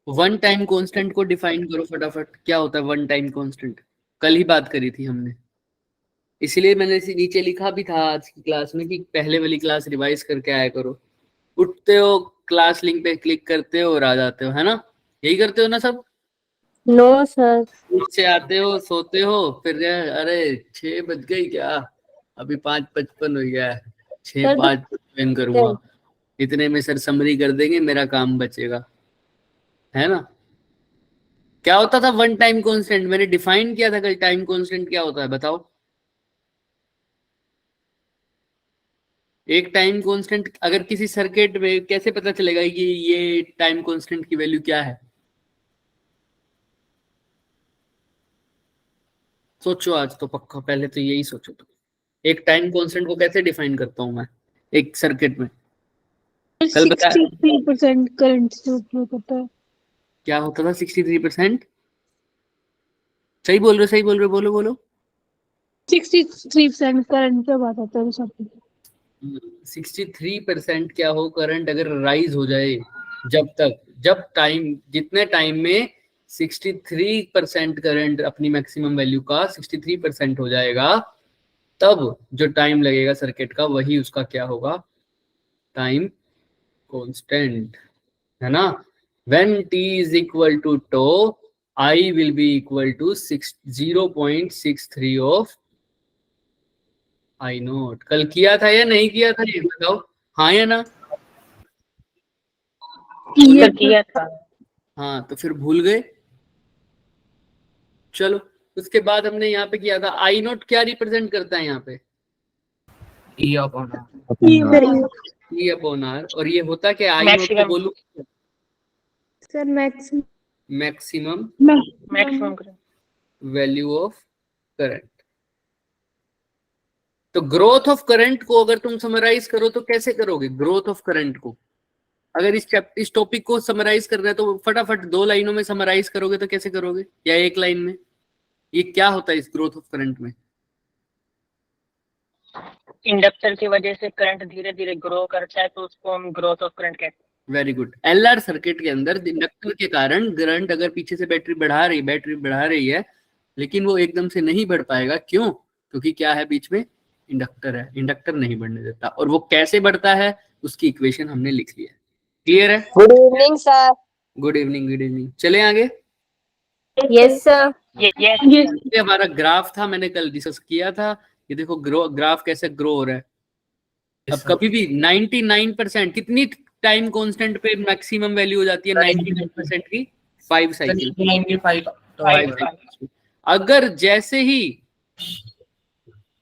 One time constant को define करो फटाफट, क्या होता है वन टाइम कांस्टेंट? कल ही बात करी थी हमने, इसलिए मैंने इसे नीचे लिखा भी था आज की क्लास में कि पहले वाली क्लास रिवाइज करके आया करो। उठते हो, क्लास लिंक पे क्लिक करते हो और आ जाते हो, है ना? यही करते हो ना सब? No sir. नीचे आते हो, सोते हो, फिर अरे 6 बज गई क्या, अभी 5:55 हो गया है, 6:05 ज्वाइन करूंगा, इतने में सर समरी कर देंगे, मेरा काम बचेगा, है ना? क्या होता था वन टाइम कांस्टेंट? मैंने डिफाइन किया था कल, टाइम कांस्टेंट क्या होता है बताओ? एक टाइम कांस्टेंट अगर किसी सर्किट में, कैसे पता चलेगा कि ये टाइम कांस्टेंट की वैल्यू क्या है? सोचो आज तो पक्का, पहले तो यही सोचो तुम। एक टाइम कांस्टेंट को कैसे डिफाइन करता हूं मैं एक सर्किट में? कल बताया 63% करंट से उपयोग होता है। क्या होता था 63%? सही बोल रहे हो, सही बोल रहे हो, बोलो बोलो। 63% करंट पे बात आता है सब। 63% क्या हो करंट अगर राइज हो जाए, जब टाइम, जितने टाइम में 63% करंट अपनी मैक्सिमम वैल्यू का 63% हो जाएगा, तब जो टाइम लगेगा सर्किट का वही उसका क्या होगा? टाइम कांस्टेंट, है ना? when t is equal to tau, I will be equal to 0.63 of I note. कल किया था या नहीं किया था ये बताओ, हाँ या ना? किया था। हाँ तो फिर भूल गए? चलो, उसके बाद हमने यहाँ पे किया था आई नोट, क्या रिप्रेजेंट करता है यहाँ पे? E upon E upon R. और ये होता क्या आई नोट को बोलूं? Sir maximum maximum value of current. तो ग्रोथ ऑफ करंट को अगर तुम समराइज करो तो कैसे करोगे ग्रोथ ऑफ करंट को? अगर इस टॉपिक को समराइज करना है तो फटाफट 2 लाइनों में समराइज करोगे तो कैसे करोगे, या 1 लाइन में? ये क्या होता है इस ग्रोथ ऑफ करंट में? इंडक्टर की वजह से करंट धीरे धीरे ग्रो करता है तो उसको हम ग्रोथ ऑफ करंट कहते हैं। Very good. एलआर सर्किट के अंदर इंडक्टर के कारण करंट अगर पीछे से बैटरी बढ़ा रही है, लेकिन वो एकदम से नहीं बढ़ पाएगा। क्यों? क्योंकि क्या है बीच में? इंडक्टर है, इंडक्टर नहीं बढ़ने देता। और वो कैसे बढ़ता है उसकी इक्वेशन हमने लिख ली है। क्लियर है? Good evening sir. Good evening, good evening. चले आगे। Yes sir. ये हमारा ग्राफ था, मैंने कल डिस्कस किया था। ये देखो ग्राफ कैसे ग्रो हो रहा है। अब कभी भी 99% कितनी टाइम कांस्टेंट पे मैक्सिमम वैल्यू हो जाती है 99% की? 5 साइकिल। अगर जैसे ही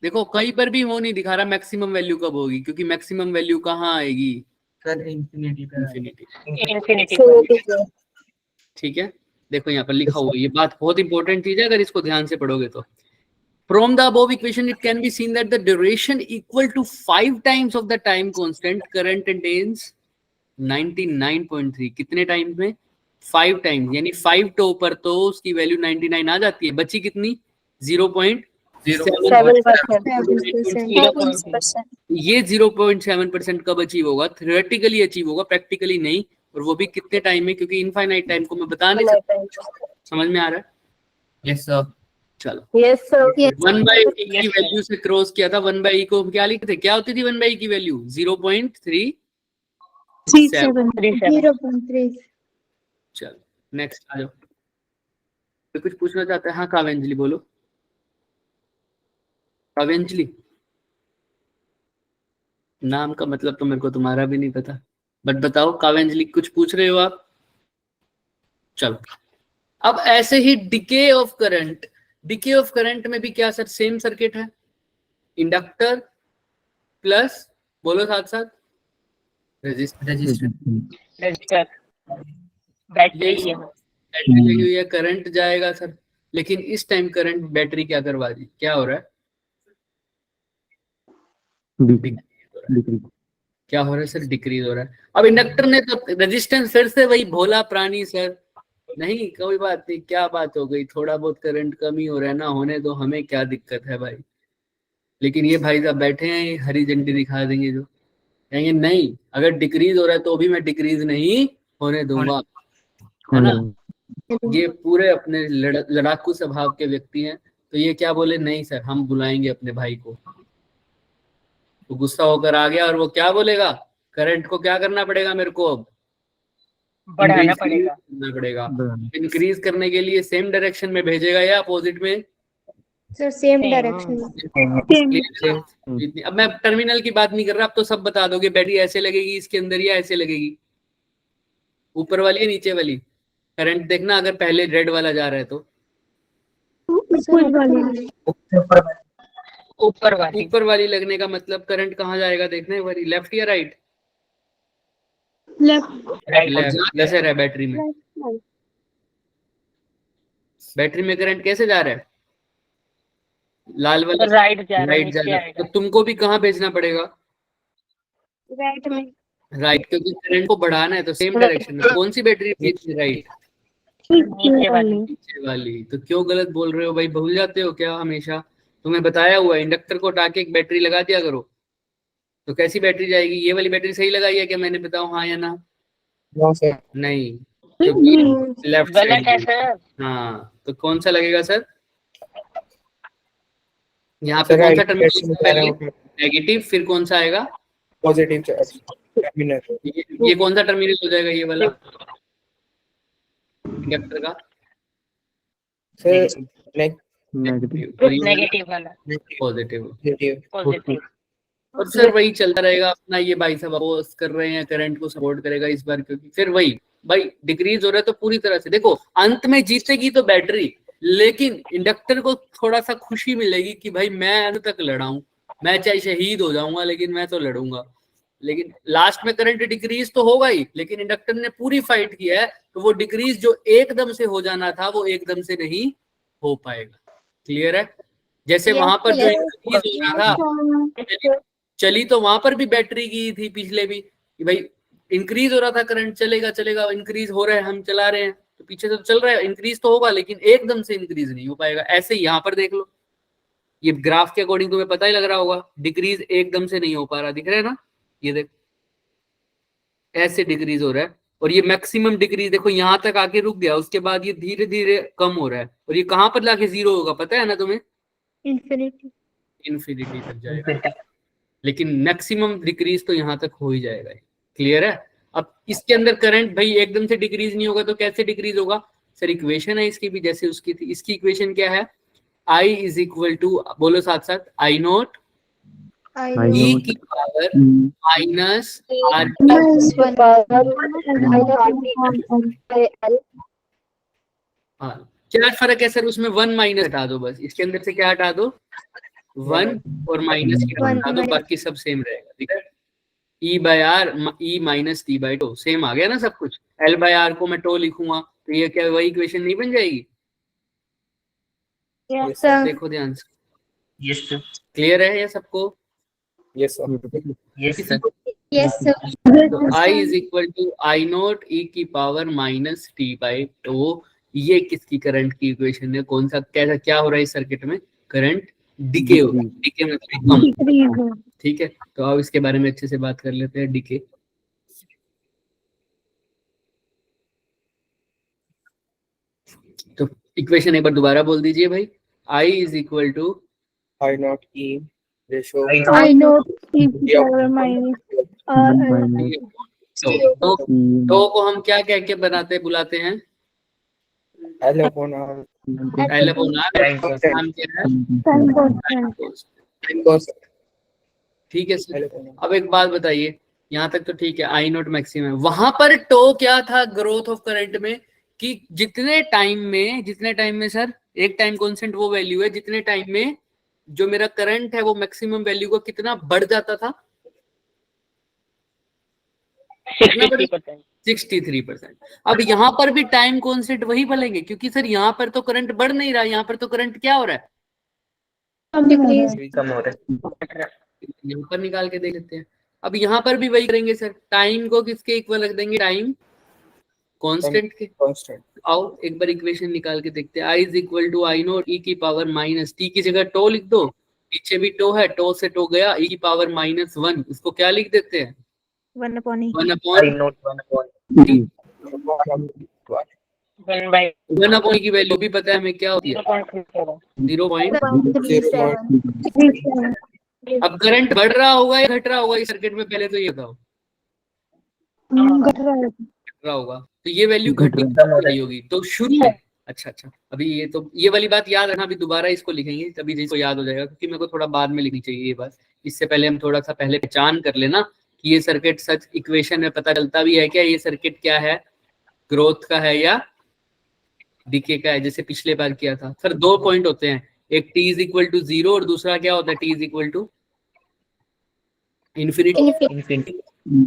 देखो कहीं पर भी हो नहीं दिखा रहा मैक्सिमम वैल्यू कब होगी, क्योंकि मैक्सिमम वैल्यू कहाँ आएगी? इंफिनिटी। ठीक है, देखो यहाँ पर लिखा हुआ, ये बात बहुत इंपॉर्टेंट चीज है, अगर इसको ध्यान से पढ़ोगे तो। From the above equation, it can be seen that the duration equal to 5 times of the time constant current attains 99.3। कितने टाइम में? 5 टाइम्स, यानी 5 टो पर तो उसकी वैल्यू 99 आ जाती है। बची कितनी? 0.7%। ये 0.7% कब अचीव होगा? थ्योरेटिकली अचीव होगा, प्रैक्टिकली नहीं। और वो भी कितने टाइम में? क्योंकि इनफाइनाइट टाइम को मैं बता नहीं सकता। समझ में आ रहा है? Yes sir. चलो, यस सर। 1/e की वैल्यू से क्रॉस किया था। 1/e को क्या लिखते थे? क्या होती थी 1/e की वैल्यू? 0.37। चलो नेक्स्ट आ जाओ। तो कुछ पूछना चाहते हैं? हाँ काव्यांजलि बोलो। काव्यांजलि, नाम का मतलब तो मेरे को तुम्हारा भी नहीं पता, बट बताओ काव्यांजलि, कुछ पूछ रहे हो आप? चलो, अब ऐसे ही decay of current, decay of current में भी क्या सर सेम सर्किट है? इंडक्टर प्लस, बोलो साथ साथ, रजिस्टर बैटरी लगी हुई है, करंट जाएगा सर। लेकिन इस टाइम करंट बैटरी क्या करवा दी? क्या हो रहा है? क्या हो रहा है सर? डिक्रीज हो रहा है। अब इंडक्टर ने तो रेजिस्टेंस, फिर से वही भोला प्राणी सर, नहीं कोई बात नहीं, क्या बात हो गई, थोड़ा बहुत करंट कमी हो रहा है ना, होने दो, हमें क्या दिक्कत है भाई। लेकिन ये भाई साहब बैठे हैं, हरी झंडी दिखा देंगे, जो कहेंगे नहीं अगर डिक्रीज हो रहा है तो भी मैं डिक्रीज नहीं होने दूंगा, है ना, ये पूरे अपने लड़ाकू स्वभाव के व्यक्ति हैं। तो ये क्या बोले, नहीं सर हम बुलाएंगे अपने भाई को। तो गुस्सा होकर आ गया और वो क्या बोलेगा, करंट को क्या करना पड़ेगा मेरे को, अब बढ़ाना पड़ेगा। इंक्रीज करने के लिए सेम डायरेक्शन में भेजेगा या अपोजिट में? सर सेम डायरेक्शन में। अब मैं टर्मिनल की बात नहीं कर रहा, अब तो सब बता दोगे बैटरी ऐसे लगेगी इसके अंदर या ऐसे लगेगी, ऊपर वाली या नीचे वाली। करंट देखना अगर पहले रेड वाला जा रहा है तो ऊपर वाली लगने का मतलब करंट कहाँ जाएगा देखना एक बारी, लेफ्ट या राइट? लेफ्ट। जैसे रहा बैटरी में, बैटरी में करंट कैसे जा रहा है, लाल वाला राइट जा रहा है। तो तुमको भी कहाँ भेजना पड़ेगा, राइट में। राइट, क्योंकि करंट को बढ़ाना है तो सेम डायरेक्शन में। कौन सी बैटरी भेजनी, राइट? नीचे वाली। तो क्यों गलत बोल रहे हो भाई, भूल जाते हो क्या हमेशा? तुम्हें बताया हुआ इंडक्टर को हटा के एक बैटरी लगा दिया करो, तो कैसी बैटरी जाएगी? ये वाली बैटरी सही लगाई है क्या मैंने, बताओ हाँ या ना? नहीं, क्योंकि लेफ्ट साइड। हाँ, तो कौन सा लगेगा सर यहाँ पे? कौन सा टर्मिनल, नेगेटिव, फिर कौन सा आएगा, पॉजिटिव। ये कौन सा टर्मिनल हो जाएगा, ये वाला इंडक्टर का? नेगेटिव वाला, पॉजिटिव। और सर वही चलता रहेगा अपना, ये भाई साहब अपोज कर रहे हैं, करंट को सपोर्ट करेगा इस बार, क्योंकि फिर वही भाई डिक्रीज हो रहा है। तो पूरी तरह से देखो, अंत में जीतेगी तो बैटरी, लेकिन इंडक्टर को थोड़ा सा खुशी मिलेगी कि भाई मैं अंत तक लड़ाऊं, मैं चाहे शहीद हो जाऊंगा लेकिन मैं तो लड़ूंगा। लेकिन लास्ट में करंट डिक्रीज तो होगा ही, लेकिन इंडक्टर ने पूरी फाइट किया है, तो वो डिक्रीज जो एकदम से हो जाना था वो एकदम से नहीं हो पाएगा। क्लियर है? जैसे वहां पर जो इंक्रीज हो रहा था, चली तो वहां पर भी बैटरी की थी पिछले भी, कि भाई इंक्रीज हो रहा था करंट, चलेगा चलेगा, इंक्रीज हो रहा है, हम चला रहे हैं तो पीछे से तो चल रहा है, इंक्रीज तो होगा लेकिन एकदम से इंक्रीज नहीं हो पाएगा। ऐसे ही यहाँ पर देख लो, ये ग्राफ के अकॉर्डिंग तुम्हें पता ही लग रहा होगा, डिक्रीज एकदम से नहीं हो पा रहा, दिख रहा है ना, ये देख ऐसे डिक्रीज हो रहा है। और ये मैक्सिमम डिक्रीज देखो यहाँ तक आके रुक गया, उसके बाद ये धीरे धीरे कम हो रहा है, और ये कहाँ पर लाके जीरो होगा पता है ना तुम्हें? इन्फिनिटी तक जाएगा, लेकिन मैक्सिमम डिक्रीज तो यहाँ तक हो ही जाएगा। क्लियर है? अब इसके अंदर करंट भाई एकदम से डिक्रीज नहीं होगा तो कैसे डिक्रीज होगा? सर इक्वेशन है इसकी भी जैसे उसकी थी। इसकी इक्वेशन क्या है? I इज इक्वल टू, बोलो साथ साथ, आई नोट ई की पावर माइनस आर। क्या फर्क है सर उसमें? 1 माइनस हटा दो बस, इसके अंदर से क्या हटा दो? 1 और माइनस की हटा दो, बाकी सब सेम रहेगा। ठीक है? E by R, E minus T by tau, same आ गया ना सब कुछ। एल बाय आर को मैं टो लिखूंगा तो ये क्या वही इक्वेशन नहीं बन जाएगी? देखो ध्यान से। Yes sir. क्लियर है ये सबको? Yes sir. Yes sir. तो I is equal to I naught E की power minus T by tau, ये किसकी करंट की इक्वेशन है? कौन सा, कैसा, क्या हो रहा है इस सर्किट में? करंट डिके हो रहा है। डिके मतलब कम। ठीक है, तो अब इसके बारे में अच्छे से बात कर लेते हैं। डिके, तो इक्वेशन एक बार दोबारा बोल दीजिए भाई। I is equal to I naught E ratio I naught E की पावर माइनस टो को हम क्या कह के बनाते बुलाते हैं? L upon R. L upon R. नाम क्या है? ठीक है सर। अब एक बात बताइए, यहाँ तक तो ठीक है, आई नोट मैक्सिमम है। वहां पर टो क्या था ग्रोथ ऑफ करंट में? कि जितने टाइम में सर, एक टाइम कांस्टेंट वो वैल्यू है जितने टाइम में जो मेरा करंट है वो मैक्सिमम वैल्यू का कितना बढ़ जाता था? 63%। अब यहाँ पर भी टाइम कांस्टेंट वही बोलेंगे, क्योंकि सर यहाँ पर तो करंट बढ़ नहीं रहा, यहाँ पर तो करंट क्या हो रहा है? कम हो रहा है। यहाँ पर निकाल के देख लेते हैं। अब यहाँ पर भी वही करेंगे सर, टाइम को किसके इक्वल रख देंगे? टाइम कांस्टेंट के। आओ एक बार इक्वेशन निकाल के देखते हैं। I is equal to I naught E की पावर माइनस टी की जगह टो लिख दो, पीछे भी टो है, टो से टो गया, ई की पावर माइनस 1, इसको क्या लिख देते हैं? 1 अपॉन टी। 1 by 1 अपॉन की वैल्यू भी पता है हमें क्या होती है 0.37. 0. अब करंट बढ़ रहा होगा या घट रहा होगा इस सर्किट में, पहले तो ये बताओ। घट रहा है। घट रहा होगा, तो ये वैल्यू घटी रही होगी। तो शुरू में अच्छा अभी ये तो ये वाली बात याद रखना, अभी दोबारा इसको लिखेंगे तभी जिसको याद हो जाएगा, क्योंकि मेरे को थोड़ा बाद में लिखनी चाहिए ये बात। इससे पहले हम थोड़ा सा पहले पहचान कर लेना कि ये सर्किट सच इक्वेशन में पता चलता भी है क्या, ये सर्किट क्या है, ग्रोथ का है या डीके का है, जैसे पिछले बार किया था। सर 2 पॉइंट होते हैं, एक t इज इक्वल टू 0 और दूसरा क्या होता है t is equal to infinity. t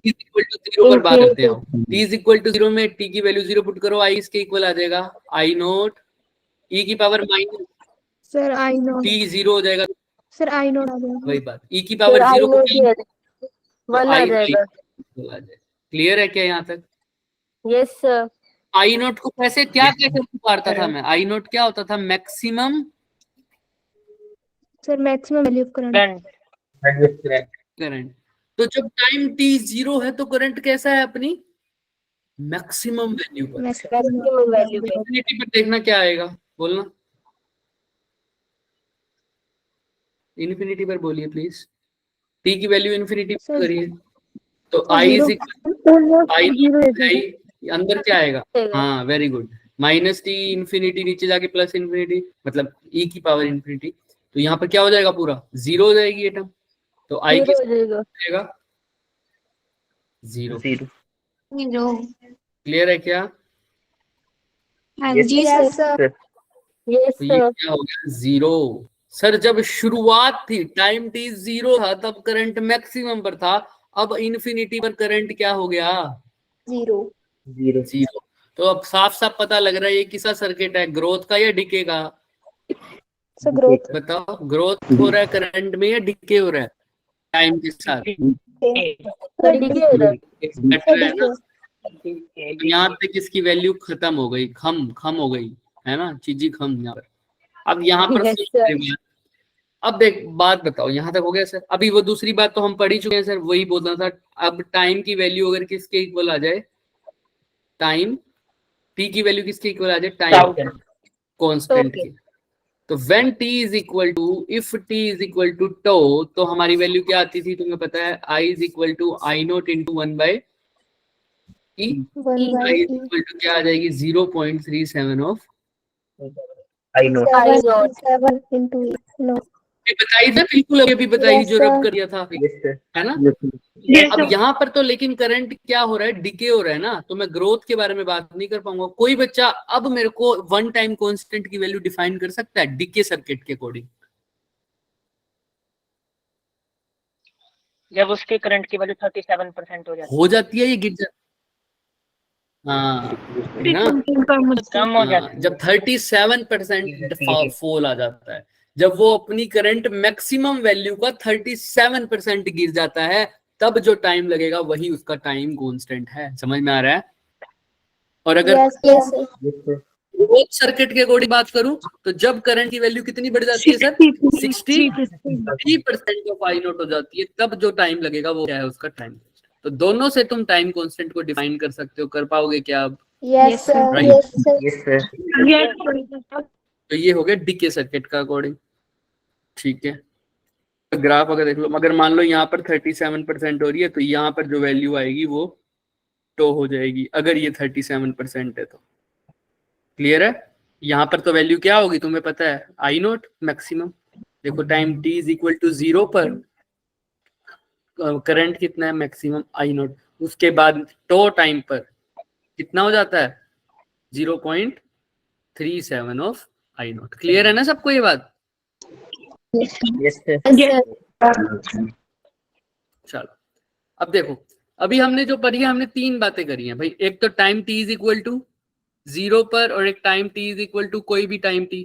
is equal to 0 पर बात करते हैं। t इज इक्वल टू 0 में t की वैल्यू 0 पुट करो, i इसके इक्वल आ जाएगा i नॉट e की power minus sir I note t 0 हो जाएगा। सर आई नोट आ जाएगा। वही बात, e की पावर 0 को 1 आ जाएगा. क्लियर है क्या यहाँ तक? Yes sir. आई नोट को कैसे क्या कैसे पुकारता था मैं, आई नोट क्या होता था, maximum sir maximum value of current. Current. तो जब टाइम t 0 है तो करंट कैसा है अपनी मैक्सिमम वैल्यू पर। Maximum value पे. इन्फिनिटी पर देखना क्या आएगा, बोलना इन्फिनिटी पर बोलिए प्लीज। t की वैल्यू इन्फिनिटी पर करिए तो i इज i अंदर क्या आएगा, हाँ very good, minus T infinity नीचे जाके प्लस इन्फिनिटी मतलब e की पावर इन्फिनिटी, तो यहाँ पर क्या हो जाएगा, पूरा 0 हो जाएगी ये टर्म। तो i किस जाएगा 0। क्लियर है क्या? जी सर। Yes तो ये sir. क्या हो गया 0। सर जब शुरुआत थी टाइम t 0 था तब करंट मैक्सिमम पर था, अब इन्फिनिटी पर करंट क्या हो गया 0। 0। तो अब साफ साफ पता लग रहा है ये किसा सर्किट है, ग्रोथ का या डिके का? Sir growth. बताओ ग्रोथ हो रहा है करंट में या डिके हो रहा है टाइम के साथ? बेटर है ना। तो यहाँ पे किसकी वैल्यू खत्म हो गई, खम हो गई है ना, चीजी खम यहाँ पर। अब यहाँ पर Yes, sir. अब देख बात बताओ, यहाँ तक हो गया सर? अभी वो दूसरी बात तो हम पढ़ ही चुके हैं सर, वही बोलना था। अब टाइम की वैल्यू अगर किसके इक्वल आ जाए, टाइम t की वैल्यू किसके इक्वल आ जाए, टाइम कांस्टेंट की, तो when t is equal to if t is equal to tau, तो हमारी वैल्यू क्या आती थी तुम्हें पता है, i is equal to I naught into 1 by e, i is equal to क्या आ जाएगी 0.37 of I know. 7 into 8 no. बताई था बिल्कुल, अभी बताई जो रब कर दिया था है ना। अब यहाँ पर तो लेकिन करंट क्या हो रहा है, डिके हो रहा है ना, तो मैं ग्रोथ के बारे में बात नहीं कर पाऊंगा। कोई बच्चा अब मेरे को वन टाइम कांस्टेंट की वैल्यू डिफाइन कर सकता है डिके सर्किट के अकॉर्डिंग? जब उसके करंट की वैल्यू 37% हो जाती है, ये गिर जाती हाँ ना, कम हो जाती है. जब 37% फॉल आ जाता है, जब वो अपनी करंट मैक्सिमम वैल्यू का 37% गिर जाता है, तब जो टाइम लगेगा वही उसका टाइम कांस्टेंट है। समझ में आ रहा है? और अगर ग्रोथ सर्किट के अकॉर्डिंग बात करूं तो जब करंट की वैल्यू कितनी बढ़ जाती है सर, 63% ऑफ आई नोट हो जाती है, तब जो टाइम लगेगा वो क्या है, उसका टाइम। तो दोनों से तुम टाइम कांस्टेंट को डिफाइन कर सकते हो, कर पाओगे क्या अब? Yes sir. तो ये हो गया डीके सर्किट का अकॉर्डिंग, ठीक है। तो ग्राफ अगर देख लो, अगर मान लो यहाँ पर 37% हो रही है तो यहाँ पर जो वैल्यू आएगी वो टो हो जाएगी, अगर ये 37% है तो। क्लियर है? यहाँ पर तो वैल्यू क्या होगी तुम्हें पता है, आई नोट मैक्सिमम। देखो time t is equal to 0 पर करंट कितना है, मैक्सिमम आई नोट। उसके बाद टो टाइम पर कितना हो जाता है, 0.37 ऑफ आई नोट। क्लियर है ना सबको ये बात? चलो अब देखो, अभी हमने जो पढ़ी है, हमने 3 बातें करी हैं भाई। एक तो time t is equal to 0 पर, और एक time t is equal to कोई भी टाइम t,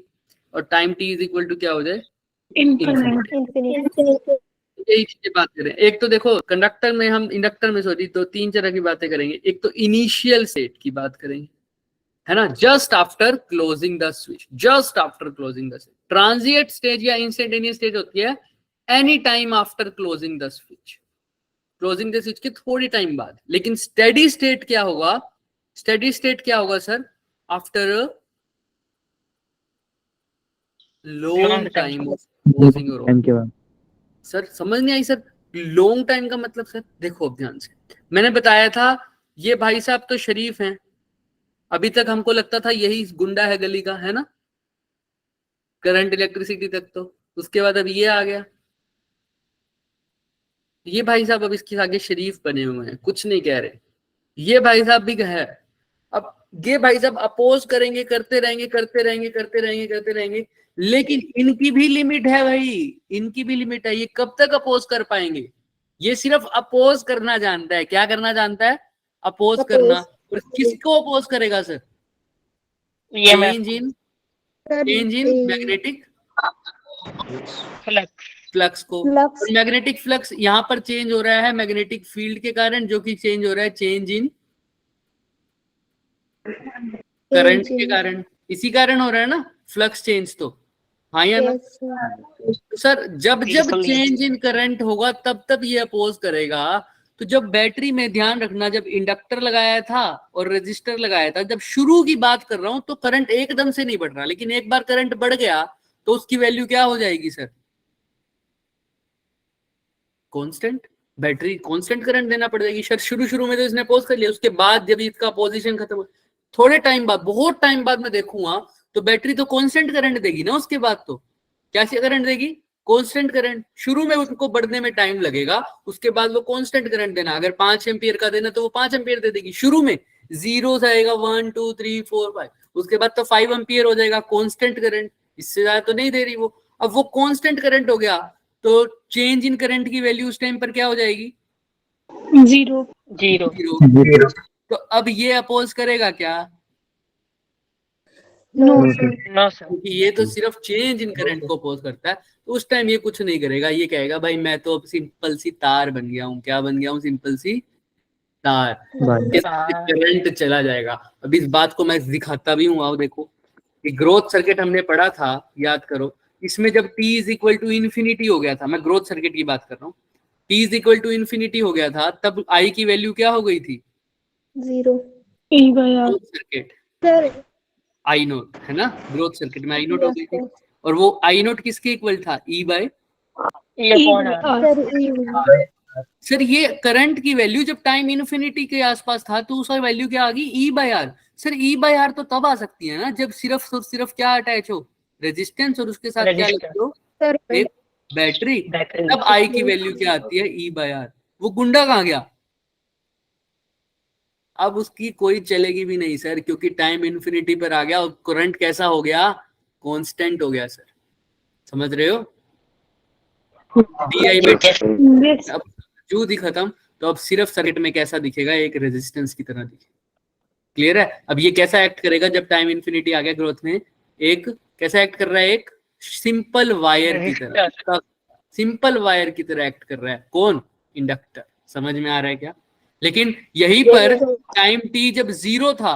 और time t is equal to क्या हो जाए, इनफिनिटी। यही चीजें बात करें। एक तो देखो कंडक्टर में, हम इंडक्टर में सॉरी, तो 3 तरह की बातें करेंगे। एक तो इनिशियल स्टेट की बात करेंगे, है ना, just after closing the switch, just after closing the switch. Transient stage या इंस्टेंटेनियस स्टेज होती है any time after closing the switch, closing the switch के थोड़ी टाइम बाद। लेकिन स्टेडी स्टेट क्या होगा, स्टेडी स्टेट क्या होगा sir, after a Long long time. Time of closing your time के बाद सर समझ नहीं आई सर। लॉन्ग टाइम का मतलब सर देखो अब ध्यान से, मैंने बताया था ये भाई साहब तो शरीफ हैं, अभी तक हमको लगता था यही गुंडा है गली का, है ना, करंट इलेक्ट्रिसिटी तक तो। उसके बाद अब ये आ गया, ये भाई साहब अब इसके आगे शरीफ बने हुए हैं, कुछ नहीं कह रहे। ये भाई साहब भी है, अब ये भाई साहब अपोज करेंगे, करते रहेंगे करते रहेंगे करते रहेंगे करते रहेंगे, लेकिन इनकी भी लिमिट है भाई, इनकी भी लिमिट है। ये कब तक अपोज कर पाएंगे? ये सिर्फ अपोज करना जानता है। क्या करना जानता है? Oppose Oppose. करना। और किसको अपोज करेगा sir? EMF. Change in magnetic Flux. Flux को। Flux. और मैग्नेटिक फ्लक्स यहाँ पर चेंज हो रहा है मैग्नेटिक फील्ड के कारण, जो कि चेंज हो रहा है चेंज इन करंट के कारण। इसी कारण हो रहा है ना फ्लक्स चेंज तो, हाँ या ना? Yes, sir. तो सर जब जब बिल्कुल। चेंज इन करंट होगा तब तब ये अपोज करेगा। तो जब बैटरी में, ध्यान रखना, जब इंडक्टर लगाया था और रेजिस्टर लगाया था, जब शुरू की बात कर रहा हूं, तो करंट एकदम से नहीं बढ़ रहा, लेकिन एक बार करंट बढ़ गया तो उसकी वैल्यू क्या हो जाएगी sir? Constant. Battery constant current देना पड़ जाएगी सर। शुरू शुरू में तो इसने अपोज कर लिया, उसके बाद जब इसका पोजीशन खत्म हो, थोड़े टाइम बाद, बहुत टाइम बाद मैं देखूंगा तो बैटरी तो कांस्टेंट करंट देगी ना। उसके बाद तो क्या करंट देगी? Constant current. शुरू में उसको बढ़ने में टाइम लगेगा, उसके बाद वो कांस्टेंट करंट देना। अगर 5 एम्पियर का देना तो वो 5 एम्पियर दे देगी। शुरू में जीरो आएगा 1 2 3 4 5, उसके बाद तो 5 एम्पियर हो जाएगा कांस्टेंट करंट। इससे ज्यादा तो नहीं दे रही वो। अब वो कांस्टेंट करंट हो गया तो चेंज इन करंट की वैल्यू उस टाइम पर क्या हो जाएगी? Zero. जीरो। तो अब ये अपोज करेगा क्या? No, No, sir. No, sir. क्योंकि ये तो सिर्फ चेंज इन करंट को अपोज करता है, तो उस टाइम ये कुछ नहीं करेगा। ये कहेगा भाई मैं तो अब सिंपल सी तार बन गया हूँ। क्या बन गया हूँ? सिंपल सी तार। बाय करंट चला जाएगा। अब इस बात को मैं दिखाता भी हूँ। आओ देखो, ये ग्रोथ सर्किट हमने पढ़ा था, याद करो। इसमें जब t is equal to infinity हो गया था, मैं ग्रोथ सर्किट की बात कर रहा हूँ, t is equal to infinity हो गया था, तब I की वैल्यू क्या हो गई थी? 0. Growth circuit Sir. आई नोट, है ना, ग्रोथ सर्किट में आई नोट हो Yes, गई थी। sir. और वो आई नोट किसके इक्वल था? E by E upon R. Sir, E. Sir. ये करंट की वैल्यू जब टाइम इन्फिनिटी के आसपास था तो उसका वैल्यू क्या आ गई? E by R. Sir E by R तो तब आ सकती है ना जब सिर्फ और सिर्फ क्या अटैच हो? रेजिस्टेंस, और उसके साथ क्या Resistor. लगी हो? Sir. एक बैटरी। Battery. तब आई की वैल्यू क्या आती है? E by R. वो गुंडा कहाँ गया? अब उसकी कोई चलेगी भी नहीं सर, क्योंकि टाइम इन्फिनिटी पर आ गया और करंट कैसा हो गया? कांस्टेंट हो गया सर। समझ रहे हो? D I by Yes. अब जो दी खत्म, तो अब सिर्फ सर्किट में कैसा दिखेगा? एक रेजिस्टेंस की तरह दिखेगा। क्लियर है? अब ये कैसा एक्ट करेगा जब टाइम इन्फिनिटी आ गया ग्रोथ में? एक कैसा एक्ट कर रहा है? एक सिंपल वायर की तरह, सिंपल वायर की तरह एक्ट कर रहा है। कौन? इंडक्टर। समझ में आ रहा है क्या? लेकिन यहीं पर टाइम टी जब जीरो था,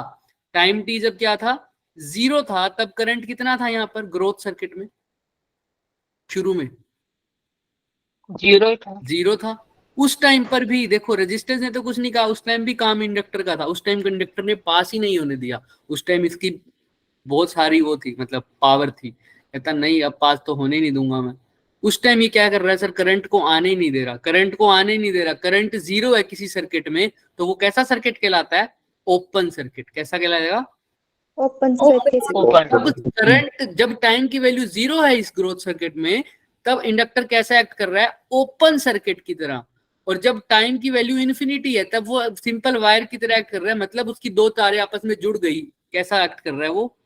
टाइम टी जब क्या था? जीरो था, तब करंट कितना था यहाँ पर ग्रोथ सर्किट में? शुरू में Zero था. जीरो था। उस टाइम पर भी देखो, रेजिस्टेंस ने तो कुछ नहीं कहा, उस टाइम भी काम इंडक्टर का था। उस टाइम कंडक्टर ने पास ही नहीं होने दिया। उस टाइम इसकी बहुत सारी वो थी, मतलब पावर थी। कहता नहीं, अब पास तो होने नहीं दूंगा मैं। उस टाइम ये क्या कर रहा है सर? करंट को आने ही नहीं दे रहा, करंट को आने ही नहीं दे रहा। करंट जीरो है किसी सर्किट में तो वो कैसा सर्किट कहलाता है? Open circuit. कैसा कहलाएगा? Open circuit. Open. अब करंट जब टाइम की वैल्यू जीरो है इस ग्रोथ सर्किट में, तब इंडक्टर कैसा एक्ट कर रहा है? ओपन सर्किट की तरह। और जब टाइम की वैल्यू इन्फिनिटी है तब वो सिंपल वायर की तरह एक्ट कर रहा है। मतलब उसकी दो तारें आपस में जुड़ गई। कैसा एक्ट कर रहा है वो?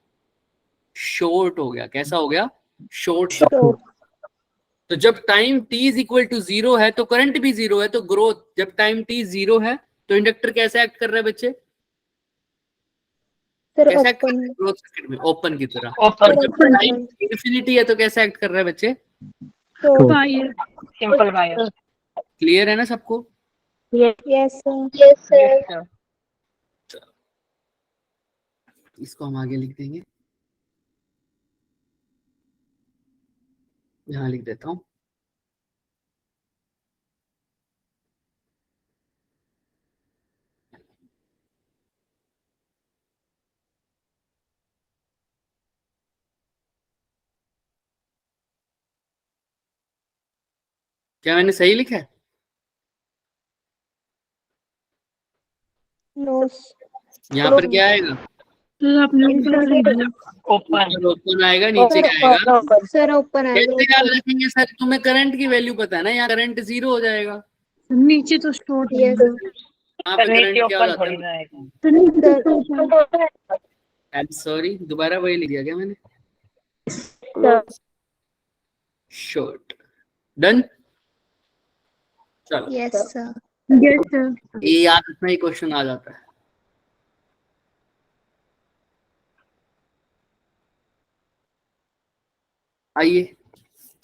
शॉर्ट हो गया। कैसा हो गया? शॉर्ट। Short. तो जब time t is equal to zero है तो करंट भी जीरो है। तो ग्रोथ, जब टाइम t जीरो है तो इंडक्टर कैसे एक्ट कर रहा है बच्चे? Sir, कैसा एक्ट कर रहा open. है ग्रोथ सर्किट में? ओपन की तरह। Open. और जब टाइम इन्फिनिटी है तो कैसा एक्ट कर रहा है बच्चे? Short. Simple wire. क्लियर है ना सबको? Yes, sir. Yes, sir. इसको हम आगे लिख देंगे, यहाँ लिख देता हूँ। क्या मैंने सही लिखा है? नो यहाँ पर क्या आएगा? ओपन ओपन आएगा, नीचे क्या आएगा? सर ओपन आएगा। कैसे याद रखेंगे सर? तुम्हें करंट की वैल्यू पता है ना, यहाँ करंट 0 हो जाएगा। नीचे तो स्टोर यस यहाँ पे करंट नीचे क्या ओपन होता थोड़ी है? ना आएगा। आई एम सॉरी, दोबारा वही लिख दिया क्या मैंने? शॉर्ट। डन। चलो, यस सर। Yes sir. ये याद रखना ही क्वेश्चन आ जाता है। आइए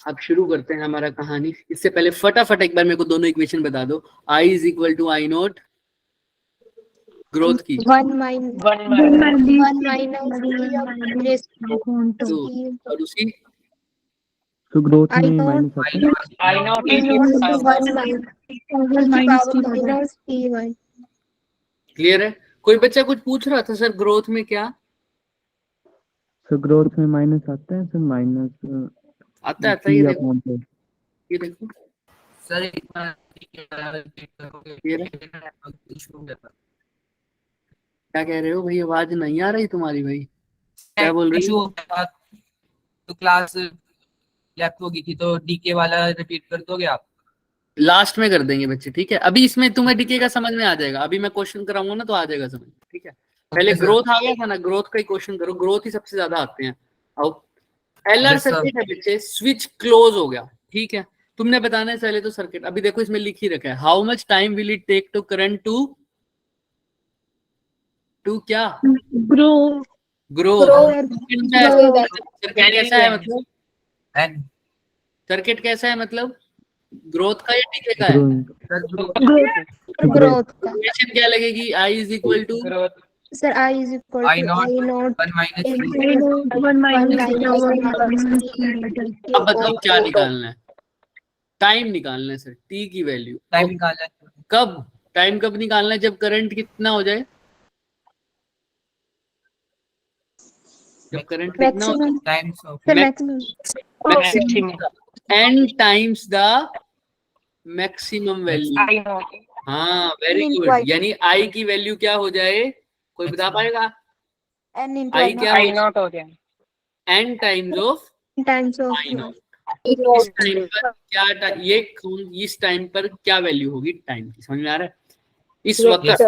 अब शुरू करते हैं हमारा कहानी। इससे पहले फटाफट एक बार मेरे को दोनों इक्वेशन बता दो। I is equal to I naught growth की 1 माइनस 1 माइनस टू, और उसी तो ग्रोथ I में नॉट माइनस आता है। I naught I is naught 1 minus P1। Clear है? कोई बच्चा कुछ पूछ रहा था सर ग्रोथ में क्या तो ग्रोथ में माइनस आता है सर, माइनस आता है? ये देखो, अपॉन 4। ये देखो, सर एक बार क्लियर है? क्या कह रहे हो भाई? आवाज नहीं आ रही तुम्हारी भाई, क्या बोल रही हो? तो क्लास लैप होगी थी, तो डीके वाला रिपीट कर दोगे आप? लास्ट में कर देंगे बच्चे, ठीक है? अभी इसमें तुम्हें डीके का समझ में आ जाएगा, अभी मैं क्वेश्चन कराऊंगा ना तो आ जाएगा समझ, ठीक है? पहले Okay, sir. ग्रोथ आ गया था ना, ग्रोथ का ही क्वेश्चन करो, ग्रोथ ही सबसे ज्यादा आते हैं। आओ, एलआर Yes, sir. सर्किट है बच्चे, स्विच क्लोज हो गया, ठीक है? तुमने बताना है पहले तो सर्किट। अभी देखो इसमें लिख ही रखा है, how much time will it take to current to क्या ग्रो ग्रो। सर्किट कैसा है मतलब? एंड सर्किट कैसा है मतलब? ग्रोथ का या डीके का है? ग्रोथ का इक्वेशन क्या लगेगी? I is equal to sir I is equal I to naught I naught 1 minus अब बताओ क्या निकालना है? टाइम निकालना है सर, टी की वैल्यू। टाइम निकालना है। कब? टाइम कब निकालना है? जब करंट कितना हो जाए? जब करंट कितना हो maximum times of sir Max- maximum n times the maximum value. I not हाँ, very N into good. I. यानी आई की वैल्यू क्या हो जाए? कोई बता पाएगा? n into आई क्या आई हो? नॉट हो गया n times of times of I not. इस टाइम पर क्या ये कौन, इस टाइम पर क्या वैल्यू होगी टाइम की? समझ में आ रहा है? इस वक्त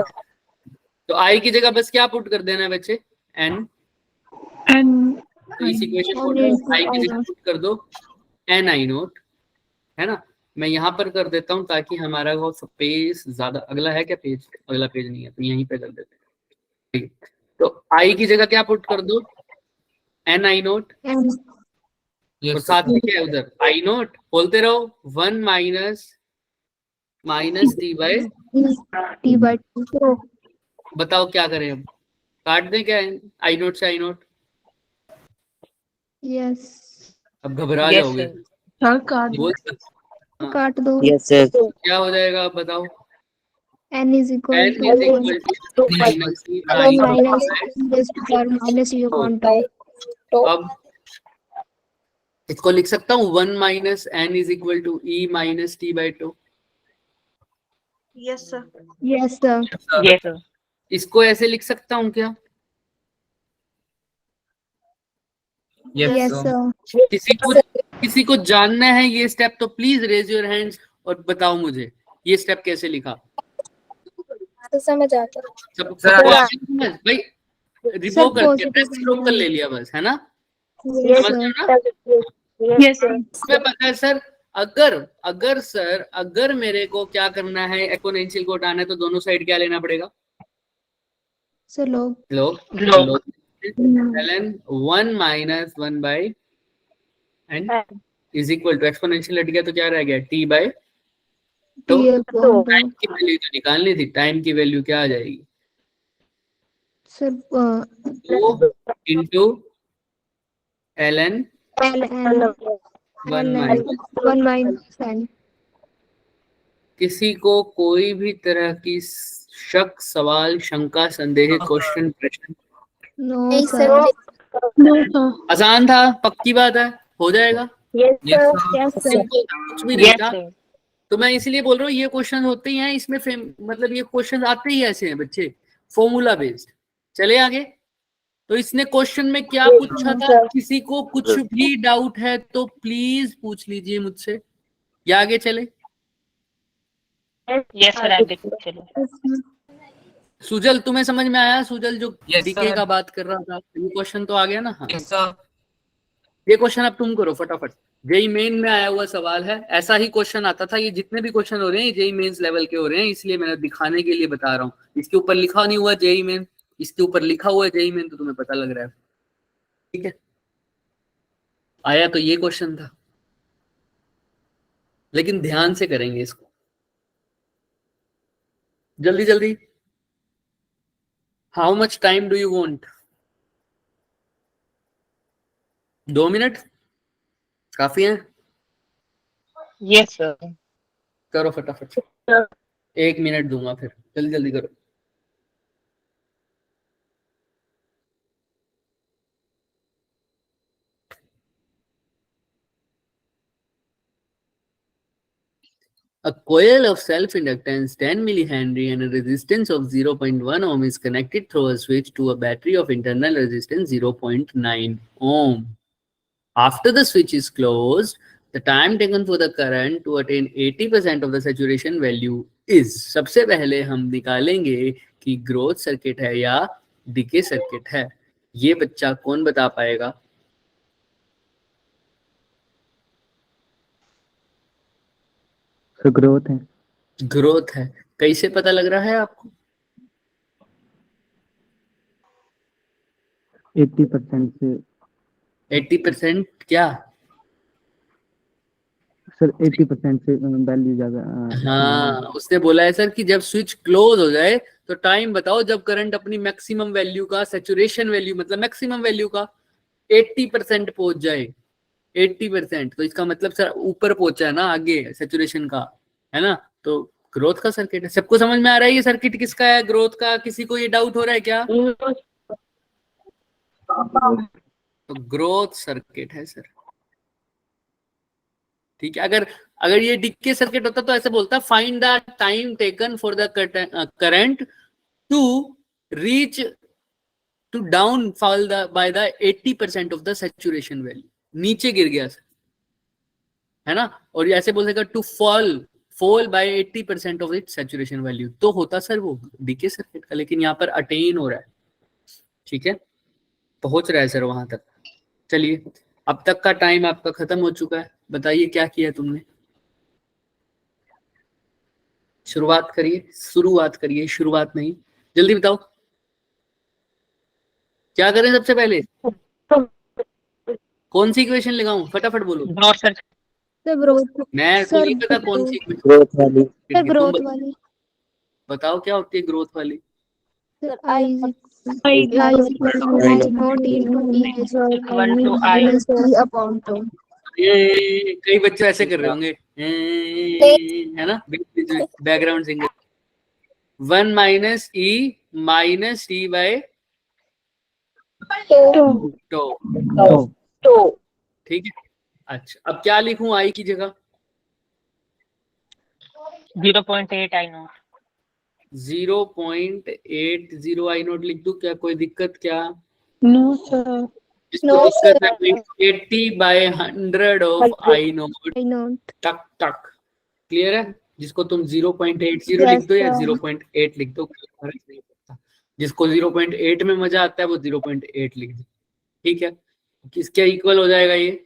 तो आई की जगह बस क्या पुट कर देना है बच्चे? n। तो इस इक्वेशन को आई की जगह पुट कर दो n आई नोट, है ना? मैं यहाँ पर कर देता हूँ ताकि हमारा वो पेज ज्यादा। अगला है क्या पेज? अगला पेज नहीं है तो यहीं पे कर देते हैं। ठीक है, तो आई की जगह क्या पुट कर दो? n आई नोट, और साथ में क्या है उधर? आई नोट। बोलते रहो 1 माइनस टी बाय। T/2। बताओ क्या करें अब? काट दें क्या आई नोट से आई नोट? यस अब घबरा Yes, जाओगे। sir. बोल हाँ, काट दो। क्या हो जाएगा आप बताओ? n is equal n to is equal to minus t by 1 minus e upon tau। अब इसको लिख सकता हूँ 1 minus n is equal to e minus t by 2। Yes sir. Yes, sir. इसको ऐसे लिख सकता हूँ क्या? Yes sir. किसी को जानना है ये स्टेप तो प्लीज रेज योर हैंड्स और बताओ मुझे ये स्टेप कैसे लिखा। समझ आता सबको आ गया समझ? भाई रिवो करके टेस्ट स्ट्रोक कर ले लिया बस, है ना? यस समझ सर। रहे हो ना? Yes sir. हमें पता है सर, अगर मेरे को क्या करना है, एक्सपोनेंशियल को हटाना है तो दोनों साइड क्या लेना पड़ेगा? सर लोग लोग ln 1 minus 1 by n is equal to exponential हट गया तो क्या रह गया? t by. तो टाइम की वैल्यू तो निकालनी थी, टाइम की वैल्यू क्या आ जाएगी? Sir 2 into ln 1 minus. n। किसी को कोई भी तरह की शक, सवाल, शंका, संदेह, क्वेश्चन, प्रश्न? No sir. आसान था, पक्की बात है, हो जाएगा। Yes sir. कुछ भी नहीं Yes, था, sir. तो मैं इसलिए बोल रहा हूँ ये क्वेश्चन होते ही हैं इसमें, मतलब ये क्वेश्चन आते ही ऐसे हैं बच्चे, फॉर्मूला बेस्ड। चले आगे। तो इसने क्वेश्चन में क्या पूछा था, किसी को कुछ भी डाउट है तो प्लीज पूछ लीजिए मुझसे, या आगे चले। यस सर, आगे चलो। सुजल तुम्हें समझ में आया? सुजल जो Yes, डीके sir. का बात कर रहा था, ये क्वेश्चन तो आ गया ना? हाँ, Yes, sir. ये क्वेश्चन अब तुम करो फटाफट। जेई मेन में आया हुआ सवाल है, ऐसा ही क्वेश्चन आता था। ये जितने भी क्वेश्चन हो रहे हैं जेई मेंस लेवल के हो रहे हैं, इसलिए मैंने दिखाने के लिए बता रहा हूँ। इसके ऊपर लिखा नहीं हुआ जेई मेन, इसके ऊपर लिखा हुआ है जेई मेन, तो तुम्हें पता लग रहा है। ठीक है, आया तो ये क्वेश्चन था, लेकिन ध्यान से करेंगे इसको, जल्दी जल्दी। How much time do you want? 2 minute काफी है? Yes sir. करो फटाफट, 1 मिनट दूंगा फिर, जल्दी जल्दी करो। A coil of self-inductance 10 millihenry and a resistance of 0.1 ohm is connected through a switch to a battery of internal resistance 0.9 ohm. After the switch is closed, the time taken for the current to attain 80% of the saturation value is. सबसे पहले हम निकालेंगे कि growth circuit है या decay circuit है। ये बच्चा कौन बता पाएगा? सर ग्रोथ है। ग्रोथ है। कैसे पता लग रहा है आपको? 80% से। 80% क्या? सर 80% से वैल्यू ज्यादा। हाँ, उसने बोला है सर कि जब स्विच क्लोज हो जाए तो टाइम बताओ जब करंट अपनी मैक्सिमम वैल्यू का, सैचुरेशन वैल्यू मतलब मैक्सिमम वैल्यू का 80% पहुंच जाए। 80%, तो इसका मतलब सर ऊपर पहुंचा है ना, आगे सैचुरेशन का, है ना? तो ग्रोथ का सर्किट है। सबको समझ में आ रहा है ये सर्किट किसका है, ग्रोथ का? किसी को ये डाउट हो रहा है क्या? तो ग्रोथ सर्किट है सर। ठीक है, अगर ये डिके सर्किट होता तो ऐसे बोलता, find the time taken for the current to reach to down fall by the 80% of the saturation value. नीचे गिर गया सर, है ना? और ऐसे बोल सकेगा to fall by 80% of its saturation value, तो होता सर वो डिके सर्किट का। लेकिन यहाँ पर अटेन हो रहा है। ठीक है, पहुंच रहा है सर वहां तक। चलिए, अब तक का टाइम आपका खत्म हो चुका है। बताइए क्या किया तुमने? शुरुआत करिए, शुरुआत नहीं, जल्दी बताओ क्या करें सबसे पहले? कौन सी इक्वेशन लगाऊं? फटाफट बोलो। Growth sir. Sir growth. मैं को नहीं पता कौन सी ग्रोथ वाली। सर ग्रोथ वाली। बताओ क्या होती है ग्रोथ वाली? Sir I not into E upon 2। ये कई बच्चे ऐसे कर रहे होंगे, है ना, background singer. 1 minus E minus T by tau. ठीक है, अच्छा अब क्या लिखूं आई की जगह? 0.8 आई नॉट। 0.80 आई नोट लिख दूं क्या? कोई दिक्कत क्या? No sir. No, sir. 80/100 of I naught. I not। टक टक, क्लियर है? जिसको तुम 0.80 Yes, लिख दो या sir. 0.8 लिख दो, कोई फर्क नहीं पड़ता। जिसको 0.8 में मजा आता है वो 0.8 लिख दो। ठीक है, किसके इक्वल हो जाएगा ये?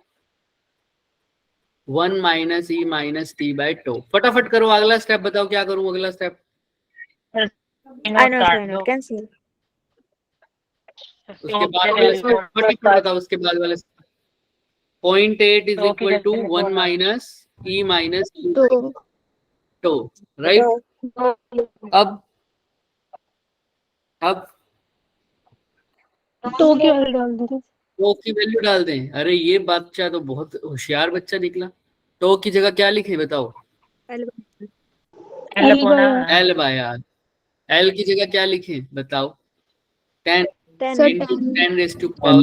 1 minus E minus T by tau. फटाफट करो, अगला स्टेप बताओ क्या करूं? अगला स्टेप I not cancel। उसके बाद वाले स्टेप फटाफट बताओ। उसके बाद वाले 0.8 is equal to 1 minus E minus tau, right? अब तो क्या डाल दो? टो की वैल्यू डाल दें? अरे ये बच्चा तो बहुत होशियार बच्चा निकला। टो की जगह क्या लिखे बताओ? L by are. एल की जगह क्या लिखे बताओ? 10 into 10 raised to power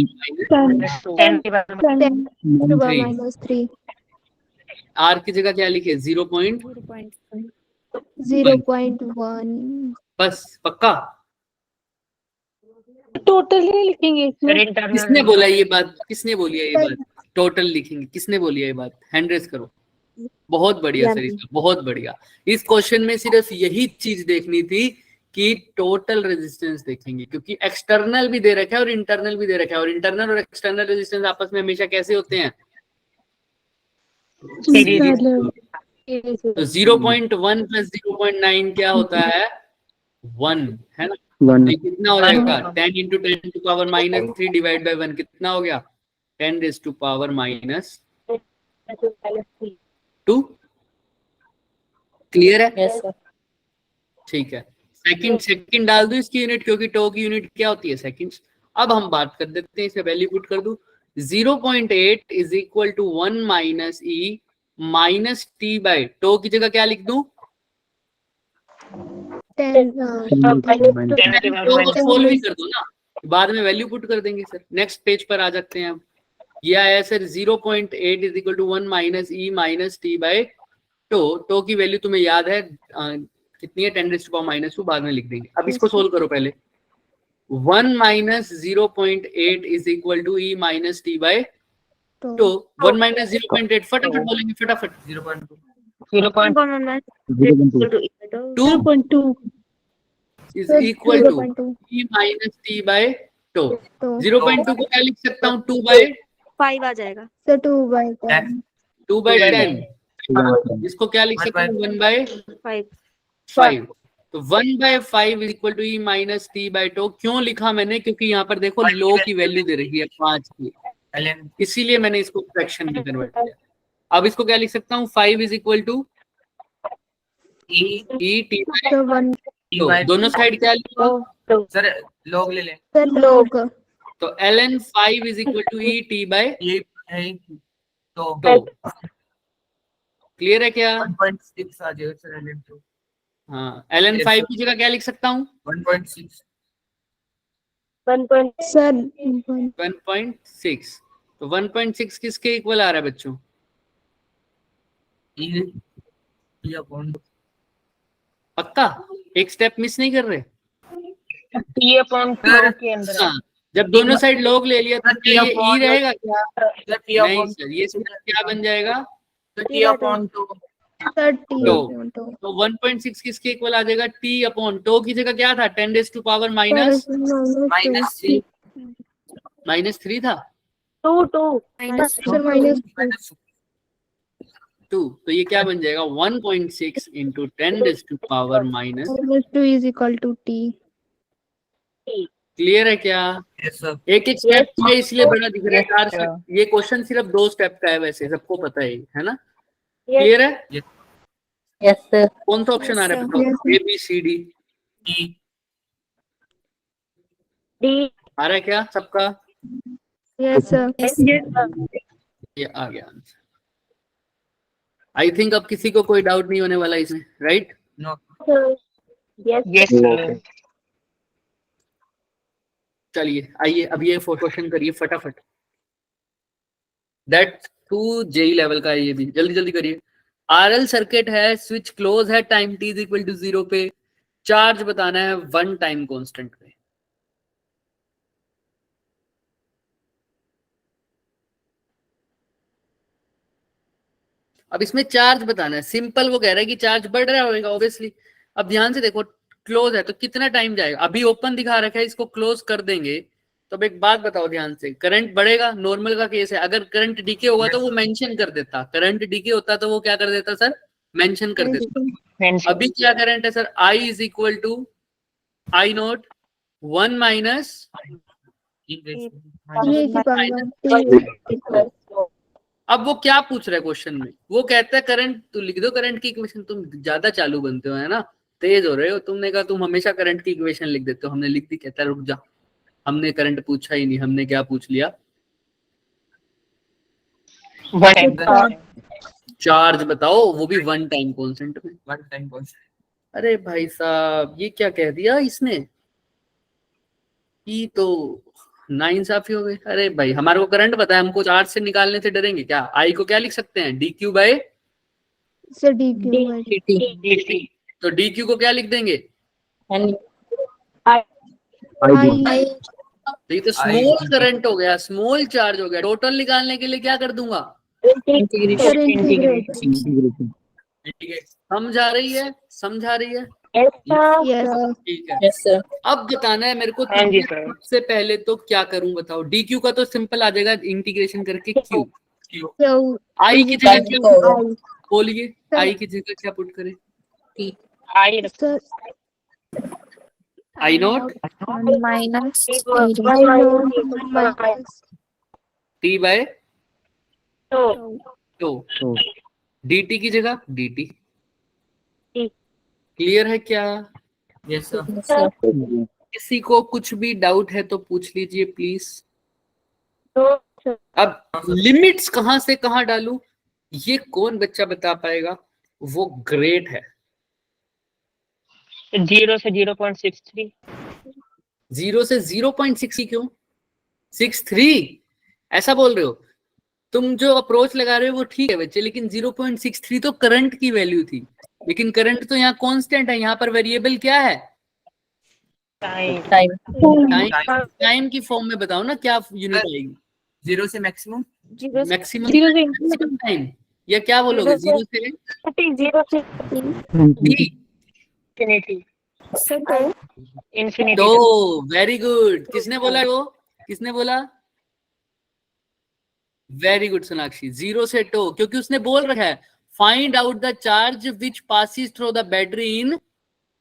minus 3। Are की जगह क्या लिखे? 0.1। 0.1 बस पक्का? टोटल ही लिखेंगे इसमें। सर इंटरनल किसने बोला ये बात? किसने बोली है ये बात? टोटल लिखेंगे, किसने बोली है ये बात? हैंड रेज करो। बहुत बढ़िया सर, इसका बहुत बढ़िया। इस क्वेश्चन में सिर्फ यही चीज देखनी थी कि टोटल रेजिस्टेंस देखेंगे, क्योंकि एक्सटर्नल भी दे रखा है और इंटरनल भी दे रखा है, और इंटरनल और एक्सटर्नल रेजिस्टेंस आपस में हमेशा कैसे होते हैं? तो 0.1 प्लस 0.9 क्या होता है? 1 है ना? 1 तो कितना हो जाएगा? 10 into 10 to power -3 divide by 1 कितना हो गया? 10 रेज टू पावर -2। क्लियर है? Yes sir. ठीक है। सेकंड डाल दो इसकी यूनिट, क्योंकि टो की यूनिट क्या होती है? सेकंड्स। अब हम बात कर देते हैं, इसे वैल्यू पुट कर दूं। 0.8 is equal to 1 minus E minus T by two की जगह क्या लिख दूं? 10 सोल्व भी कर दो ना, बाद में वैल्यू पुट कर देंगे सर। नेक्स्ट पेज पर आ जाते हैं हम। ये आया sir 0.8 is equal to 1 minus E minus T by two की वैल्यू तुम्हें याद है कितनी है? 10 रेज़ टू पावर -2, बाद में लिख देंगे। अब इसको सोल्व करो पहले। 1 minus 0.8 is equal to E minus T by two. 1 minus 0.8 फटाफट बोलेंगे, फटाफट। 0.2 0.2 is equal to E minus T by two. 0.2 को क्या लिख सकता हूँ? 2 बाई 5 आ जाएगा सर। 2 by 10 2 by 10। इसको क्या लिख सकते हैं? 1 बाई 5। तो 1 by 5 is equal to E minus T by two. क्यों लिखा मैंने? क्योंकि यहाँ पर देखो लो की वैल्यू दे रही है 5 की, इसीलिए मैंने इसको फ्रैक्शन में कन्वर्ट किया। अब इसको क्या लिख सकता हूँ? 5 is equal to E T by two. दोनों साइड क्या लिखा सर? लॉग ले ले। सर लोग तो ln 5 is equal to E T by ये है तो टो। क्लियर है क्या? 1.6 आ जाएगा सर। ln2 हाँ, ln 5 की जगह क्या लिख सकता हूँ? 1.6 सर 1.6। तो 1.6 किसके इक्वल आ रहा है बच्चों? ये अपॉन पक्का? एक स्टेप मिस नहीं कर रहे? टी अपॉन टू के अंदर हाँ, जब दोनों साइड लॉग ले लिया तो T ये upon ई रहेगा क्या? T नहीं upon सर, ये सीधा क्या बन जाएगा? T upon 2 तो 1.6 किसके इक्वल आ जाएगा? टी अपॉन टो की जगह क्या था? 10 रेज़ टू पावर -3 था। 2। तो ये क्या बन जाएगा? 1.6 into 10 raise to power -2 is equal to t। Clear है क्या? Yes sir. एक एक स्टेप में इसलिए बड़ा दिख रहा है यार। ये क्वेश्चन सिर्फ 2 स्टेप का है, वैसे सबको पता है ना? क्लियर है? Yes sir. कौन सा ऑप्शन आ रहा है बताओ? A B C D D आ रहा है क्या सबका? Yes sir. ये आ गया आंसर। आई थिंक अब किसी को कोई डाउट नहीं होने वाला इसमें, राइट? No yes sir. चलिए आइए अब ये क्वेश्चन करिए फटाफट। दैट 2 जेई लेवल का है, ये भी जल्दी जल्दी करिए। आरएल सर्किट है, स्विच क्लोज है time t is equal to 0 पे, चार्ज बताना है 1 टाइम कांस्टेंट पे। अब इसमें चार्ज बताना है, सिंपल वो कह रहा है कि चार्ज बढ़ रहा होगा ऑब्वियसली। अब ध्यान से देखो, क्लोज है तो कितना टाइम जाएगा? अभी ओपन दिखा रखा है, इसको क्लोज कर देंगे तो अब एक बात बताओ ध्यान से, करंट बढ़ेगा? नॉर्मल का केस है, अगर करंट डीके होगा तो वो मेंशन कर देता, करंट डीके होता तो वो क्या कर देता सर? मेंशन कर देता। अभी क्या करंट है sir? I is equal to I naught 1 minus अब वो क्या पूछ रहा है क्वेश्चन में? वो कहता है करंट, तो लिख दो करंट की इक्वेशन। तुम ज्यादा चालू बनते हो है ना, तेज हो रहे हो। तुमने कहा तुम हमेशा करंट की इक्वेशन लिख देते हो, हमने लिख दी। कहता है रुक जा, हमने करंट पूछा ही नहीं, हमने क्या पूछ लिया? चार्ज बताओ, वो भी 1 टाइम कांस्टेंट में। 1 टाइम कांस्टेंट। अरे भाई साहब, ये क्या कह दिया इसने? ये तो नाइंसाफी हो गई। अरे भाई हमारे को करंट पता है, हमको चार्ज से निकालने से डरेंगे क्या? आई को क्या लिख सकते हैं? D Q by, sir D Q by dt तो डी क्यू को क्या लिख देंगे? आई तो ये तो स्मॉल करंट हो गया, स्मॉल चार्ज हो गया। टोटल निकालने के लिए क्या कर दूंगा? सर इंटीग्रेट समझ आ रही है? समझ आ रही है? यस ठीक है। अब बताना है मेरे को हाँ जी सर। सबसे पहले तो क्या करूं बताओ। डी क्यू का तो सिंपल आ जाएगा, इंटीग्रेशन करके क्यू। क्यू आई की जगह क्या आई बोलिए? आई की जगह क्या पुट करें? I sir I naught minus T by तो टू, dt की जगह dt। ठीक। क्लियर है क्या? Yes sir. किसी को कुछ भी डाउट है तो पूछ लीजिए प्लीज। अब लिमिट्स कहां से कहां डालूं ये कौन बच्चा बता पाएगा? वो ग्रेट है। 0 से 0.63 0 से 0.6 क्यों? 63 ऐसा बोल रहे हो? तुम जो अप्रोच लगा रहे हो वो ठीक है बच्चे, लेकिन 0.63 तो करंट की वैल्यू थी, लेकिन करंट तो यहाँ कांस्टेंट है। यहाँ पर वेरिएबल क्या है? टाइम टाइम की फॉर्म में बताओ ना क्या यूनिट आएगी? 0 से मैक्सिमम मैक्सिमम टाइम, या क्या बोलोगे? 0 से t। infinity तो वेरी गुड। किसने बोला वो? किसने बोला? Very good Sonakshi. 0 से टो, क्योंकि उसने बोल रखा है find out the charge which passes through the battery in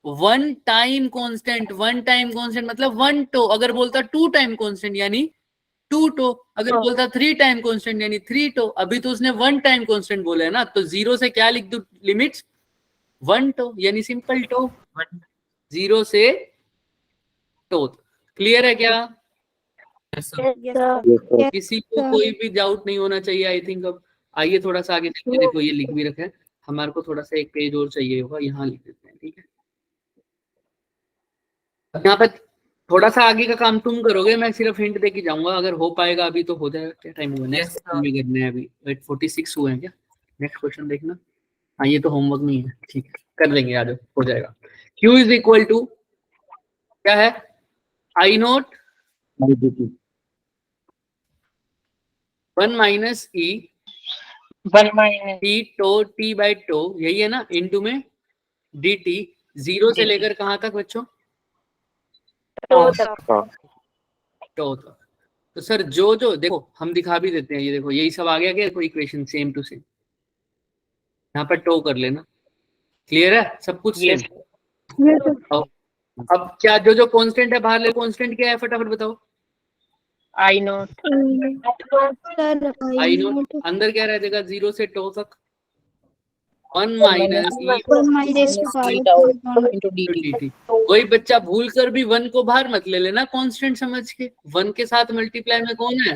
one time constant. One time constant मतलब 1 टो। अगर बोलता 2 टाइम कांस्टेंट यानी 2 टो। अगर बोलता 3 टाइम कांस्टेंट यानी 3 टो। अभी तो उसने 1 टाइम कांस्टेंट बोला है ना, तो 0 से क्या लिख दो लिमिट्स? 1 टो यानी सिंपल टो। 0 से टो। क्लियर है क्या? किसी को कोई भी डाउट नहीं होना चाहिए आई थिंक। अब आइए थोड़ा सा आगे चलते। देखो ये लिख भी रखा है, हमारे को थोड़ा सा एक पेज और चाहिए होगा, यहाँ लिख देते हैं। ठीक है, यहाँ पे थोड़ा सा आगे का काम तुम करोगे, मैं सिर्फ हिंट दे के जाऊंगा। अगर हो पाएगा अभी तो हो जाएगा। क्या टाइम हुआ? नेक्स्ट क्वेश्चन भी करने हैं अभी। 8:46 हुए हैं क्या? नेक्स्ट क्वेश्चन देखना। हाँ ये तो होमवर्क नहीं है, ठीक है कर लेंगे, आ जाओ हो जाएगा। Q इज इक्वल टू क्या है? I naught 1 minus e 1 minus t tau t by tau, यही है ना, इनटू में डी टी। 0 से लेकर कहाँ तक बच्चों? टो तक। तो सर जो जो देखो हम दिखा भी देते हैं, ये देखो यही सब आ गया क्या? देखो इक्वेशन सेम टू सेम। यहाँ पर टो कर लेना। क्लियर है? सब कुछ सेम। अब क्या जो जो कांस्टेंट है बाहर ले, कांस्टेंट क्या है फटाफट बताओ? I naught sir I note अंदर क्या रह जाएगा? 0 से टो तक 1 माइनस dt। कोई बच्चा भूल कर भी 1 को बाहर मत ले लेना कांस्टेंट समझ के। 1 के साथ मल्टीप्लाई में कौन है?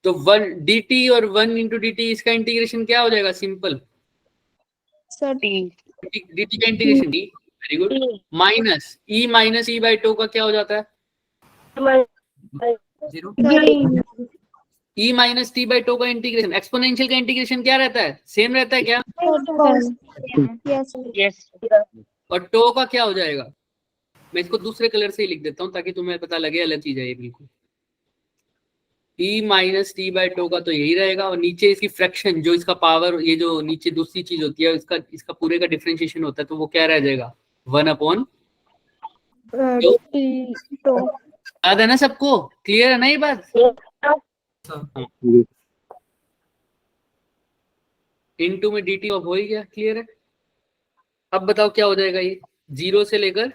तो 1 dt और 1 इंटू dt, इसका इंटीग्रेशन क्या हो जाएगा? सिंपल सर dt का integration d। Very good. Minus e by two का क्या हो जाता है? e minus T by two का इंटीग्रेशन। एक्सपोनेंशियल का इंटीग्रेशन क्या रहता है? सेम रहता है क्या? yes और टो का क्या हो जाएगा? मैं इसको दूसरे कलर से ही लिख देता हूँ ताकि तुम्हें पता लगे अलग चीज है ये बिल्कुल। e minus T by two का तो यही रहेगा, और नीचे इसकी फ्रैक्शन जो इसका पावर, ये जो नीचे दूसरी चीज होती है इसका पूरे का डिफरेंशिएशन होता है, तो वो क्या रह जाएगा? 1 अपॉन टो। याद है ना सबको? क्लियर है ना ये बात? इनटू में dt अब हो ही गया। क्लियर है? अब बताओ क्या हो जाएगा ये 0 से लेकर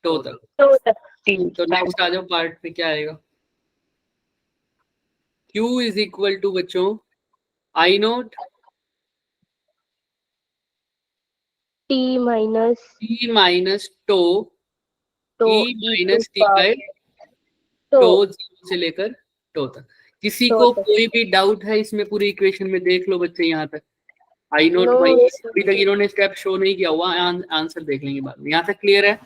टो तक। तो नेक्स्ट आ जाओ पार्ट पे, क्या आएगा? Q इज इक्वल टू बच्चों I naught t minus tau e minus T by tau 0 से लेकर टो तक। किसी को कोई भी डाउट है इसमें? पूरी इक्वेशन में देख लो बच्चे यहाँ तक। आई नोट अभी तक इन्होंने स्टेप शो नहीं किया हुआ, आंसर देख लेंगे बाद में। यहाँ तक क्लियर है?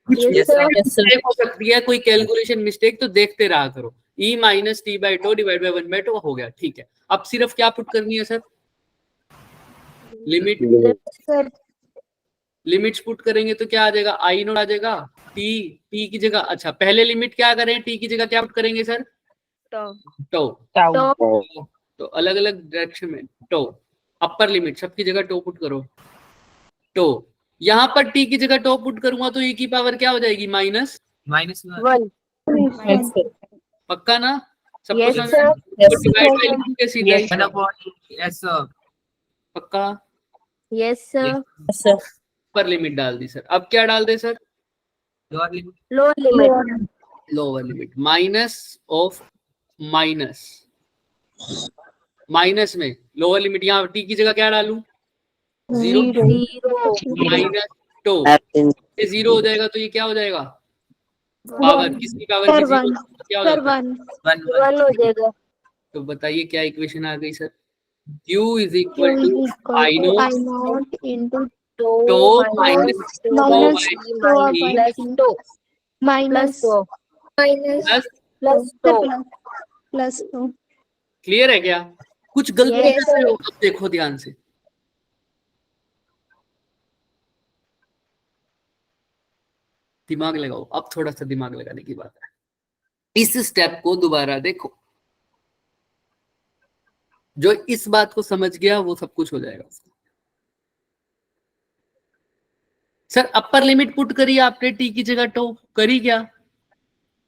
कुछ Yes, sir. मिस्टेक हो सकती है, कोई कैलकुलेशन मिस्टेक, तो देखते रहा करो। e minus T by two divide by 1/2 हो गया, ठीक है। अब सिर्फ क्या पुट करनी है sir? Limit. Sir. Limits put करेंगे तो क्या आ जाएगा? आई नोट आ जाएगा। टी की जगह, अच्छा पहले लिमिट क्या करें, टी की जगह क्या पुट करेंगे सर? टो। तो अलग अलग डायरेक्शन में टो। अपर लिमिट सबकी जगह टो पुट करो। टो यहाँ पर टी की जगह टो पुट करूंगा तो e की पावर क्या हो जाएगी? Minus One. पक्का ना? सबको Yes, समझ sir. तो डिवाइड बाय लिख के सीधा ही पक्का। Yes, sir. पर लिमिट डाल दी सर। अब क्या डाल दे sir? Lower limit. Lower limit minus of minus. Minus में लोअर लिमिट, यहाँ टी की जगह क्या डालूं? जीरो। Zero. माइनस टो, ये जीरो हो जाएगा तो ये क्या हो जाएगा? पावर, किसकी पावर की जीरो क्या हो जाता है? One हो जाएगा. तो बताइए क्या इक्वेशन आ गई sir? Q is equal to I naught naught into two minus plus two. Clear है क्या? कुछ गलती Yes, कर रहे sir. हो? अब देखो ध्यान से, दिमाग लगाओ। अब थोड़ा सा दिमाग लगाने की बात है। इस स्टेप को दोबारा देखो, जो इस बात को समझ गया वो सब कुछ हो जाएगा। सर अपर लिमिट पुट करी आपने, टी की जगह टो करी क्या?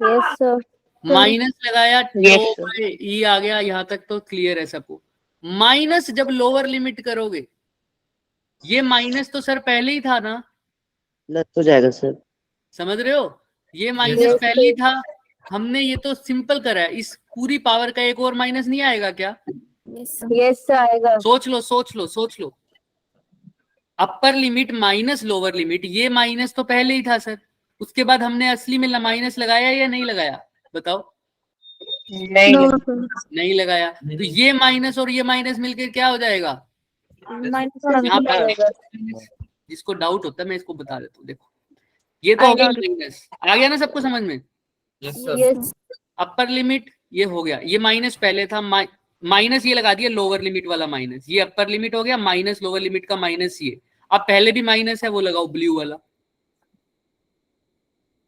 Yes, sir. माइनस लगाया, Yes, टो बाय ई आ गया। यहाँ तक तो क्लियर है सबको। माइनस जब लोअर लिमिट करोगे, ये माइनस तो सर पहले ही था ना, प्लस हो जाएगा सर। समझ रहे हो? ये माइनस Yes, पहले ही था, हमने ये तो सिंपल करा है। इस पूरी पावर का एक और माइनस नहीं आएगा क्या? Yes, sir. आएगा. सोच लो सोच लो सोच लो। Upper limit minus lower limit, ये माइनस तो पहले ही था सर। उसके बाद हमने असली में माइनस लगाया या नहीं लगाया? बताओ। नहीं नहीं लगाया। तो ये माइनस और ये माइनस मिलकर क्या हो जाएगा? यहाँ पर जिसको डाउट होता है मैं इसको बता देता हूँ। देखो ये तो हो गया माइनस, आ गया ना सबको समझ में? Yes. अपर लिमिट ये हो गया, ये माइनस पहले था, माइनस ये लगा दिया लोअर लिमिट वाला माइनस, ये अपर लिमिट हो गया माइनस लोअर लिमिट का माइनस ये। अब पहले भी माइनस है वो लगाओ ब्लू वाला,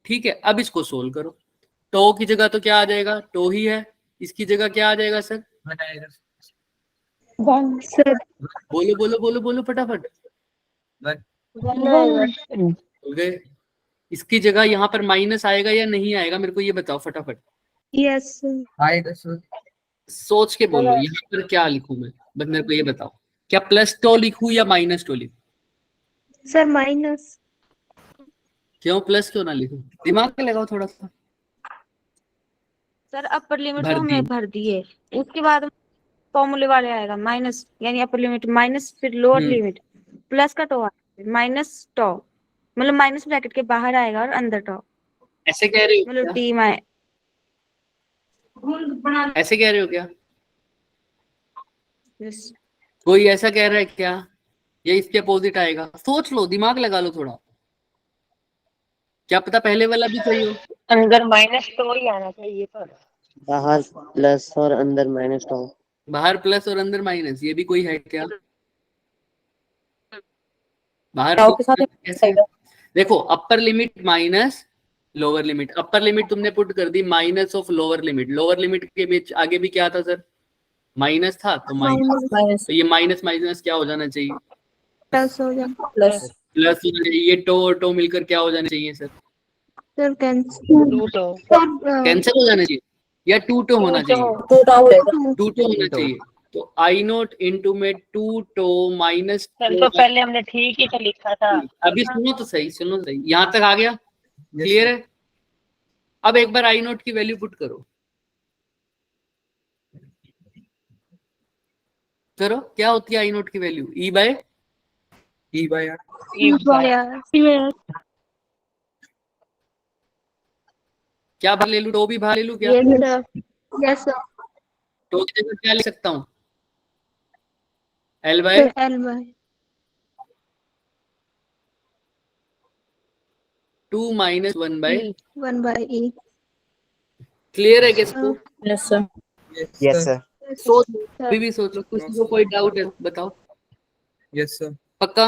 ठीक है। अब इसको सोल्व करो। टो की जगह तो क्या आ जाएगा? टो ही है। इसकी जगह क्या आ जाएगा सर? Sir. बोलो बोलो बोलो बोलो फटाफट। One आएगा. हो गए। इसकी जगह यहाँ पर माइनस आएगा या नहीं आएगा, मेरे को ये बताओ फटाफट। Yes, sir. आएगा सर। सोच के बोलो यहाँ पर क्या लिखूं मैं, बस मेरे को ये बताओ। क्या प्लस टो लिखूं या माइनस टो लिखूं? Sir, minus. क्यों प्लस क्यों ना लिखूं? दिमाग पे लगाओ थोड़ा सा। सर अपर लिमिट भर तो हमने दी। भर दी है, उसके बाद फॉर्मूले वाले आएगा माइनस, यानी अपर लिमिट माइनस फिर लोअर लिमिट प्लस का टो माइनस टो, मतलब माइनस ब्रैकेट के बाहर आएगा और अंदर टो, ऐसे कह रहे हो मतलब क्या? टी माइ ऐसे कह रहे हो क्या? Yes. कोई ऐसा कह रहा है क्या? या इसके अपोजिट आएगा? सोच लो, दिमाग लगा लो थोड़ा। क्या पता पहले वाला भी सही हो। अंदर माइनस तो ही आना चाहिए पर बाहर प्लस और अंदर माइनस टो। बाहर प्लस और अंदर माइनस, ये भी कोई है क्या? बाहर टो के साथ कैसे? देखो upper limit minus lower limit, upper limit तुमने पुट कर दी minus of lower limit, lower limit के बीच आगे भी क्या था सर? माइनस था, तो माइनस, तो ये माइनस माइनस क्या हो जाना चाहिए? Plus हो जाएगा. प्लस प्लस ये टो और टो मिलकर क्या हो जाना चाहिए sir? Sir, cancel. 2 two cancel हो जाना चाहिए या टू टो होना चाहिए? 2 टो होगा। टू टो होना चाहिए। तो आई नोट इंटू में टू टो माइनस। सर तो पहले हमने ठीक ही तो लिखा था। अभी सुनो तो सही, सुनो सही, यहाँ तक आ गया? क्लियर है? अब एक बार आई नोट की वैल्यू पुट करो। करो, क्या होती है आई नोट की वैल्यू? ई बाय क्या बाहर ले लू? टो भी बाहर ले लू क्या? Yes, sir. Yes, sir. Two की जगह क्या लिख सकता हूँ? L by Sir, L by. 2 minus 1 by 1 by E. Clear है किसको? Yes, sir. Yes, sir. सोच अभी भी सोचो, किसी को कोई डाउट है बताओ। Yes, sir. पक्का?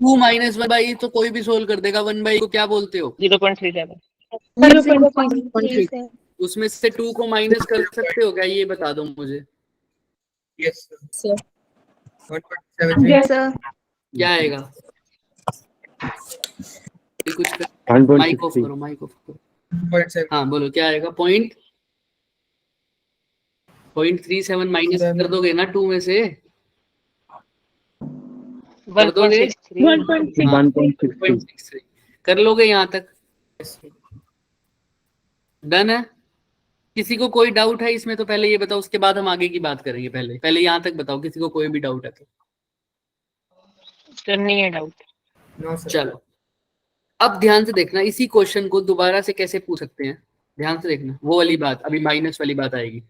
2 माइनस 1 बाई तो कोई भी सोल्व कर देगा। 1 बाई को क्या बोलते हो? 0.37 0.37. उसमें से 2 को माइनस कर सकते हो क्या, ये बता दो मुझे। Yes, sir. Sir. 1.73. Yes, sir. क्या आएगा? ये कुछ माइक ऑफ 1.60. करो, माइक ऑफ करो। 1.7. हाँ बोलो क्या आएगा? 0.37 माइनस कर दोगे ना 2 में से? कर दोगे? 1.63 हाँ, 1.63. 1.63 कर लोगे यहाँ तक? डन है? किसी को कोई डाउट है इसमें? तो पहले ये बताओ, उसके बाद हम आगे की बात करेंगे। पहले यहाँ तक बताओ, किसी को कोई भी डाउट है तो। सर नहीं है डाउट। No, sir. चलो अब ध्यान से देखना, इसी क्वेश्चन को दोबारा से कैसे पूछ सकते हैं। ध्यान से देखना, वो वाली बात, अभी माइनस वाली बात आएगी।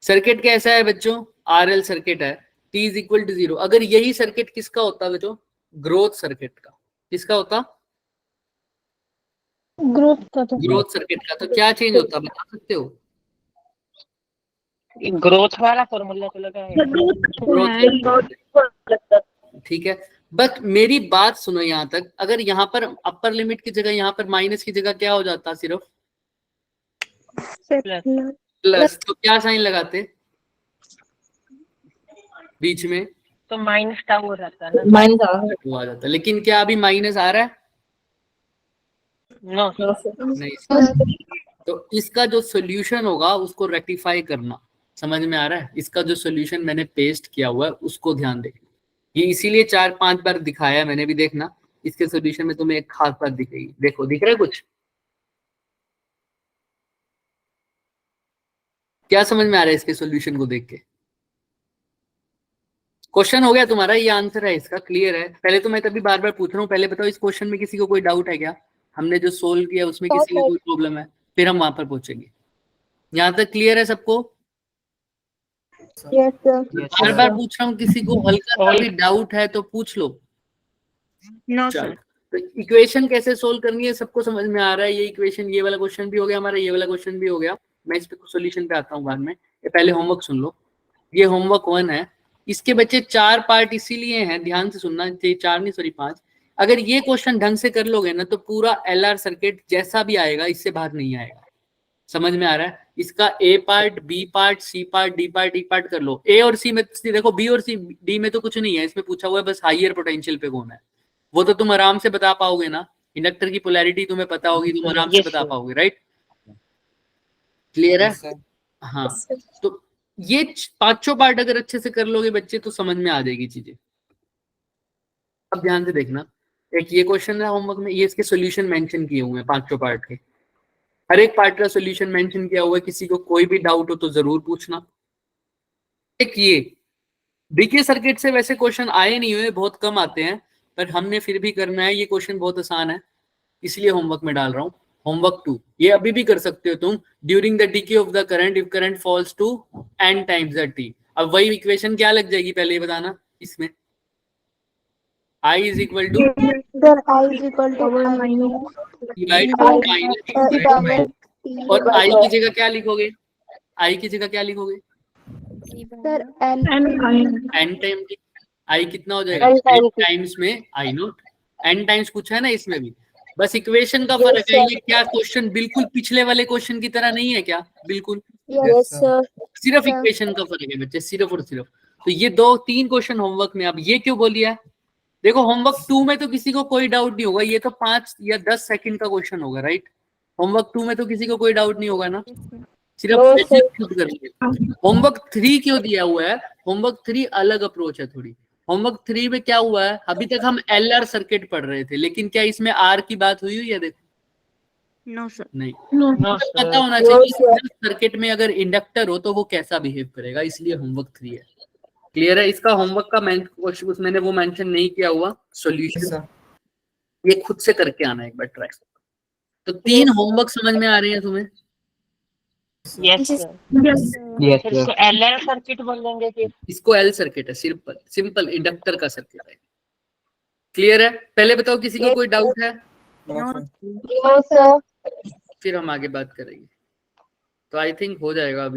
सर्किट कैसा है बच्चों? आरएल सर्किट है, T इज इक्वल टू 0। अगर यही सर्किट किसका होता बच्चों? ग्रोथ सर्किट का। किसका होता? Growth का तो ग्रोथ सर्किट का। तो क्या चेंज होता बता सकते हो? ग्रोथ वाला फॉर्मूला तो लगा है। ठीक है, बट मेरी बात सुनो यहाँ तक। अगर यहाँ पर अपर लिमिट की जगह यहाँ पर माइनस की जगह क्या हो जाता? सिर्फ प्लस। तो क्या साइन लगाते बीच में? तो माइनस का हो जाता है ना। वो आ जाता। लेकिन क्या अभी माइनस आ रहा है? नो नहीं। तो इसका जो सोल्यूशन होगा उसको रेक्टिफाई करना। समझ में आ रहा है? इसका जो सोल्यूशन मैंने पेस्ट किया हुआ है उसको ध्यान देखना। ये इसीलिए 4-5 बार दिखाया है मैंने भी। देखना इसके सोल्यूशन में तुम्हें एक खास बात दिखेगी। देखो दिख रहा है कुछ? क्या समझ में आ रहा है इसके सोल्यूशन को देख के? क्वेश्चन हो गया तुम्हारा, ये आंसर है इसका। क्लियर है? पहले तो मैं तभी बार बार पूछ रहा हूँ, पहले बताओ इस क्वेश्चन में किसी को कोई डाउट है क्या? हमने जो सोल्व किया उसमें किसी को कोई प्रॉब्लम है? फिर हम वहां पर पहुंचेंगे। यहाँ तक क्लियर है सबको? Yes, sir. बार बार पूछ रहा हूँ, किसी को हल्का सा भी डाउट है तो पूछ लो। नो चलो, सर। तो इक्वेशन कैसे सोल्व करनी है सबको समझ में आ रहा है। ये इक्वेशन, ये वाला क्वेश्चन भी हो गया हमारा, ये वाला क्वेश्चन भी हो गया। मैं इस पे सोल्यूशन पे आता हूँ बाद में। ये पहले होमवर्क सुन लो। ये होमवर्क 1 है। इसके बच्चे 4 पार्ट इसीलिए हैं, ध्यान से सुनना। 4 नहीं सॉरी 5। अगर ये क्वेश्चन ढंग से कर लोगे ना तो पूरा एलआर सर्किट जैसा भी आएगा इससे बाहर नहीं आएगा। समझ में आ रहा है? इसका A part, B part, C part, D part, E part कर लो। ए और सी में देखो, बी और सी डी में तो कुछ नहीं है। इसमें पूछा हुआ है बस हाइयर पोटेंशियल पे कौन है। वो तो तुम आराम से बता पाओगे ना। इंडक्टर की पोलैरिटी तुम्हें पता होगी, तुम आराम से बता पाओगे। राइट? क्लियर है? Yes, sir. हाँ, तो ये 5 पार्ट अगर अच्छे से कर लोगे बच्चे तो समझ में आ जाएगी चीजें। अब ध्यान से देखना, एक ये क्वेश्चन है होमवर्क में, ये इसके सॉल्यूशन मेंशन किए हुए हैं 5 पार्ट के। हर एक पार्ट का सॉल्यूशन मेंशन किया हुआ है। किसी को कोई भी डाउट हो तो जरूर पूछना। एक ये डीके सर्किट से वैसे क्वेश्चन आए नहीं हुए, बहुत कम आते हैं, पर हमने फिर भी करना है। ये क्वेश्चन बहुत आसान है इसलिए होमवर्क में डाल रहा हूँ। होमवर्क 2 ये अभी भी कर सकते हो तुम। During the decay of the current if current falls to n times the t। अब वही इक्वेशन क्या लग जाएगी पहले ये बताना। इसमें I is equal to Sir, I is equal to और I की जगह क्या लिखोगे? I की जगह क्या लिखोगे? Sir, L. n टाइम की I कितना हो जाएगा? n टाइम्स में I नॉट। n टाइम्स पूछा है ना इसमें भी। बस इक्वेशन का फर्क है। ये क्या क्वेश्चन बिल्कुल पिछले वाले क्वेश्चन की तरह नहीं है क्या? बिल्कुल Yes, sir. सिर्फ इक्वेशन का फर्क है बच्चे, सिर्फ और सिर्फ। तो ये 2-3 क्वेश्चन होमवर्क में। अब ये क्यों बोलिया है? देखो होमवर्क 2 में तो किसी को कोई डाउट नहीं होगा। ये तो 5 या 10 सेकंड का क्वेश्चन होगा। राइट? होमवर्क 2 में तो किसी को कोई डाउट नहीं होगा ना, सिर्फ खुद करेंगे। होमवर्क 3 क्यों दिया हुआ है? होमवर्क 3 अलग अप्रोच है थोड़ी। होमवर्क 3 में क्या हुआ है, अभी तक हम एलआर सर्किट पढ़ रहे थे, लेकिन क्या इसमें आर की बात हुई है? देखो नो सर। नहीं, नो पता होना चाहिए सर्किट में अगर इंडक्टर हो तो वो कैसा बिहेव करेगा, इसलिए होमवर्क 3 है। क्लियर है? इसका होमवर्क का मैंने वो मेंशन नहीं किया हुआ Yes, सॉल्यूशन। sir. ये खुद से करके आना एक बार ट्राई। तो 3 होमवर्क समझ में आ रहे हैं तुम्हें? Yes sir. Yes, फिर sir. इसको एलआर सर्किट बोलेंगे फिर। इसको एल सर्किट है, सिंपल इंडक्टर का सर्किट है। क्लियर है? पहले बताओ किसी को कोई डाउट है? No, sir. No, sir. फिर हम आगे बात करेंगे। तो आई थिंक हो जाएगा अभी।